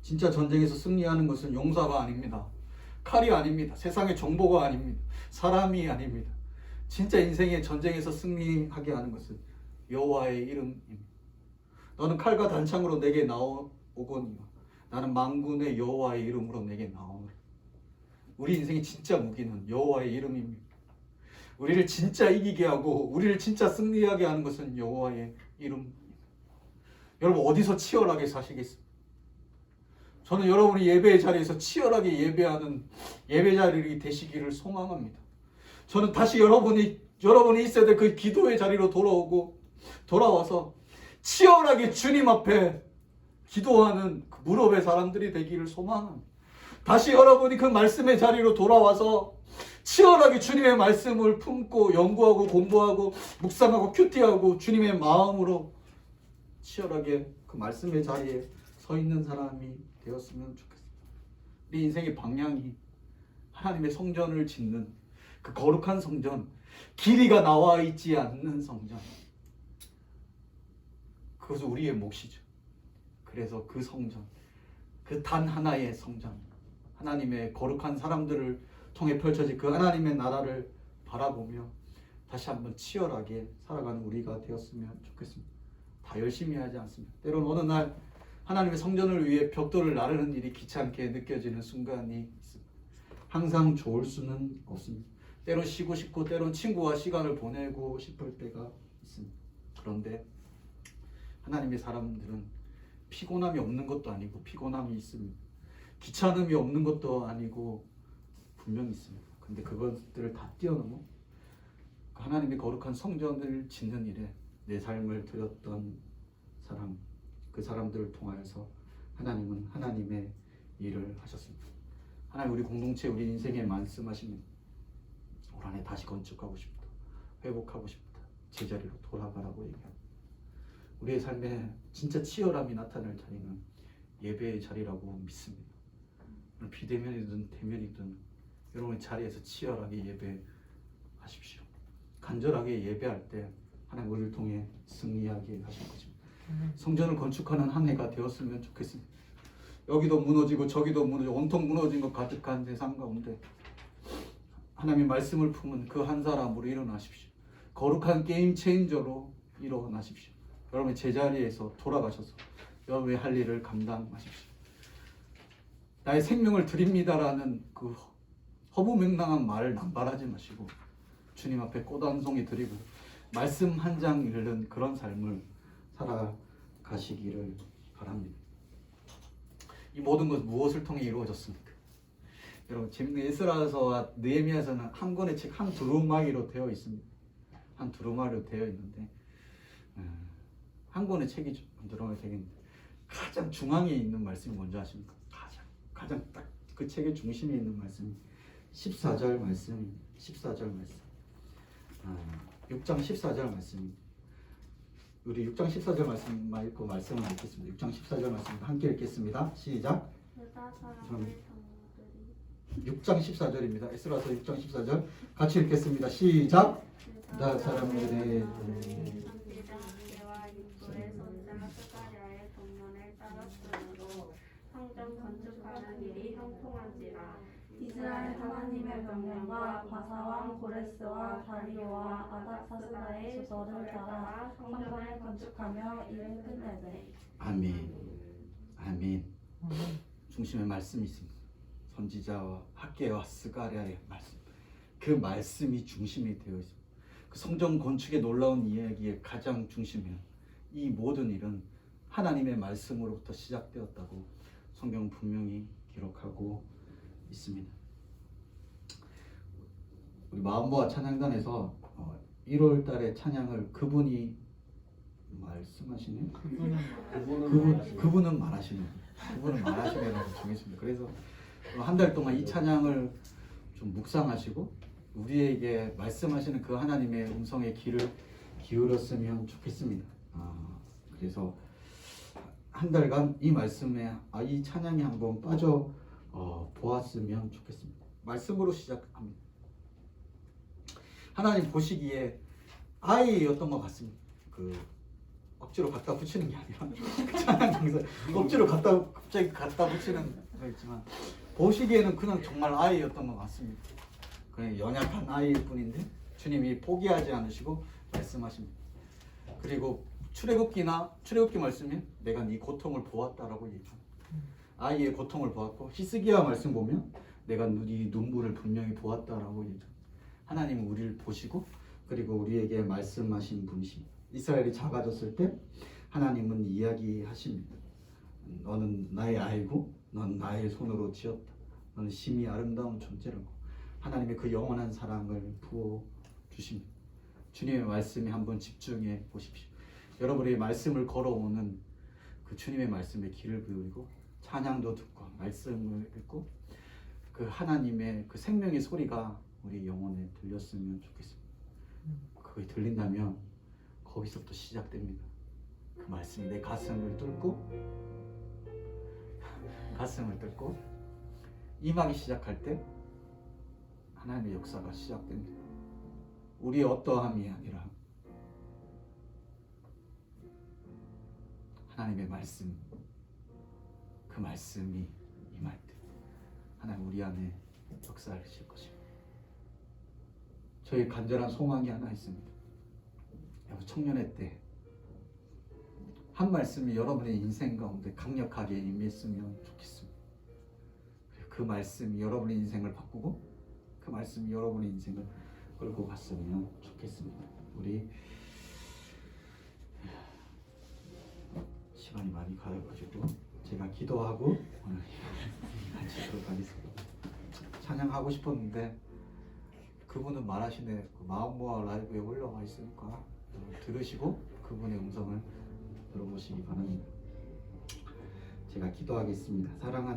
진짜 전쟁에서 승리하는 것은 용사가 아닙니다. 칼이 아닙니다. 세상의 정보가 아닙니다. 사람이 아닙니다. 진짜 인생의 전쟁에서 승리하게 하는 것은 여호와의 이름입니다. 너는 칼과 단창으로 내게 나오거니와 나는 만군의 여호와의 이름으로 내게 나오노라. 우리 인생의 진짜 무기는 여호와의 이름입니다. 우리를 진짜 이기게 하고 우리를 진짜 승리하게 하는 것은 여호와의 이름입니다. 여러분 어디서 치열하게 사시겠습니까? 저는 여러분이 예배의 자리에서 치열하게 예배하는 예배자리 되시기를 소망합니다. 저는 다시 여러분이 있어야 될 그 기도의 자리로 돌아와서 치열하게 주님 앞에 기도하는 그 무릎의 사람들이 되기를 소망합니다. 다시 여러분이 그 말씀의 자리로 돌아와서 치열하게 주님의 말씀을 품고 연구하고 공부하고 묵상하고 큐티하고 주님의 마음으로 치열하게 그 말씀의 자리에 서 있는 사람이 되었으면 좋겠습니다. 우리 인생의 방향이 하나님의 성전을 짓는 그 거룩한 성전, 길이가 나와 있지 않는 성전, 그것은 우리의 몫이죠. 그래서 그 성전, 그 단 하나의 성전, 하나님의 거룩한 사람들을 통해 펼쳐진 그 하나님의 나라를 바라보며 다시 한번 치열하게 살아가는 우리가 되었으면 좋겠습니다. 다 열심히 하지 않습니다. 때로는 어느 날 하나님의 성전을 위해 벽돌을 나르는 일이 귀찮게 느껴지는 순간이 있습니다. 항상 좋을 수는 없습니다. 때론 쉬고 싶고 때론 친구와 시간을 보내고 싶을 때가 있습니다. 그런데 하나님의 사람들은 피곤함이 없는 것도 아니고 피곤함이 있습니다. 귀찮음이 없는 것도 아니고 분명히 있습니다. 근데 그것들을 다 뛰어넘어 하나님의 거룩한 성전을 짓는 일에 내 삶을 드렸던 사람, 그 사람들을 통하여서 하나님은 하나님의 일을 하셨습니다. 하나님 우리 공동체 우리 인생에 말씀하십니다. 올 한해 다시 건축하고 싶다. 회복하고 싶다. 제자리로 돌아가라고 얘기합니다. 우리의 삶에 진짜 치열함이 나타날 자리는 예배의 자리라고 믿습니다. 비대면이든 대면이든 여러분의 자리에서 치열하게 예배하십시오. 간절하게 예배할 때 하나님 우리를 통해 승리하게 하실 것입니다. 성전을 건축하는 한 해가 되었으면 좋겠습니다. 여기도 무너지고 저기도 무너지고 온통 무너진 것 가득한 세상 가운데 하나님의 말씀을 품은 그 한 사람으로 일어나십시오. 거룩한 게임 체인저로 일어나십시오. 여러분의 제자리에서 돌아가셔서 여러분의 할 일을 감당하십시오. 나의 생명을 드립니다라는 그 허무맹랑한 말을 남발하지 마시고 주님 앞에 꽃 한 송이 드리고 말씀 한 장 읽는 그런 삶을 살아가시기를 바랍니다. 이 모든 것 무엇을 통해 이루어졌습니까? 여러분 재밌는 에스라서와 느헤미야서는 한 권의 책 한 두루마리로 되어 있습니다. 한 두루마리로 되어 있는데 한 권의 책이 두루마리 되어 있는데 가장 중앙에 있는 말씀이 뭔지 아십니까? 가장 딱 그 책의 중심에 있는 말씀이 14절 말씀입니다. 14절 말씀. 6장 14절 말씀입니다. 우리 6장 14절 말씀만 읽고 말씀을 읽겠습니다. 6장 14절 말씀 함께 읽겠습니다. 시작. 6장 14절입니다. 에스라서 6장 14절 같이 읽겠습니다. 시작. 유다 사람들의 성전 건축하는 일이 형통한지라. 이스라엘 하나님의 명령과 바사왕 고레스와 다리오와 아닥사스다의 조서를 따라 성전을 건축하며 이를 끝내되. 아멘. 아멘. 중심에 말씀이 있습니다. 선지자와 학개와 스가랴의 말씀. 그 말씀이 중심이 되어 있습니다. 그 성전 건축의 놀라운 이야기의 가장 중심에 이 모든 일은 하나님의 말씀으로부터 시작되었다고 성경은 분명히 기록하고 있습니다. 우리 마음모아 찬양단에서 1월 달에 찬양을 그분이 말씀하시네요. 그분은 말하시네요. 그분은 말하시네요. 정했습니다. 그래서 한 달 동안 이 찬양을 좀 묵상하시고 우리에게 말씀하시는 그 하나님의 음성의 귀를 기울였으면 좋겠습니다. 그래서 한 달간 이 말씀에 이 찬양이 한번 빠져 보았으면 좋겠습니다. 말씀으로 시작합니다. 하나님 보시기에 아이였던 것 같습니다. 억지로 갖다 붙이는 게 아니라 찬양 강사 억지로 갑자기 갖다 붙이는 거였지만 보시기에는 그냥 정말 아이였던 것 같습니다. 그냥 연약한 아이일 뿐인데 주님이 포기하지 않으시고 말씀하십니다. 그리고 출애굽기 말씀에 내가 네 고통을 보았다라고 얘기합니다. 아이의 고통을 보았고 히스기야 말씀 보면 내가 네 눈물을 분명히 보았다라고 얘기합니다. 하나님은 우리를 보시고 그리고 우리에게 말씀하신 분이십니다. 이스라엘이 작아졌을 때 하나님은 이야기하십니다. 너는 나의 아이고 넌 나의 손으로 지었다. 너는 심히 아름다운 존재라고 하나님의 그 영원한 사랑을 부어주십니다. 주님의 말씀에 한번 집중해 보십시오. 여러분의 말씀을 걸어오는 그 주님의 말씀에 귀를 기울이고 찬양도 듣고 말씀을 읽고 그 하나님의 그 생명의 소리가 우리 영혼에 들렸으면 좋겠습니다. 그게 들린다면 거기서부터 시작됩니다. 그 말씀이 내 가슴을 뚫고 임하기 시작할 때 하나님의 역사가 시작됩니다. 우리의 어떠함이 아니라 하나님의 말씀, 그 말씀이 임할 때 하나님 우리 안에 역사하실 것입니다. 저희 간절한 소망이 하나 있습니다. 청년회 때 한 말씀이 여러분의 인생 가운데 강력하게 임했으면 좋겠습니다. 그 말씀이 여러분의 인생을 바꾸고 그 말씀이 여러분의 인생을 끌고 갔으면 좋겠습니다. 우리 시간이 많이 가가지고 제가 기도하고 오늘 마치도록 하겠습니다. 찬양하고 싶었는데 그분은 말하시네. 그 마음모아 라이브에 올라와 있으니까 들으시고 그분의 음성을 들어보시기 바랍니다. 제가 기도하겠습니다. 사랑하는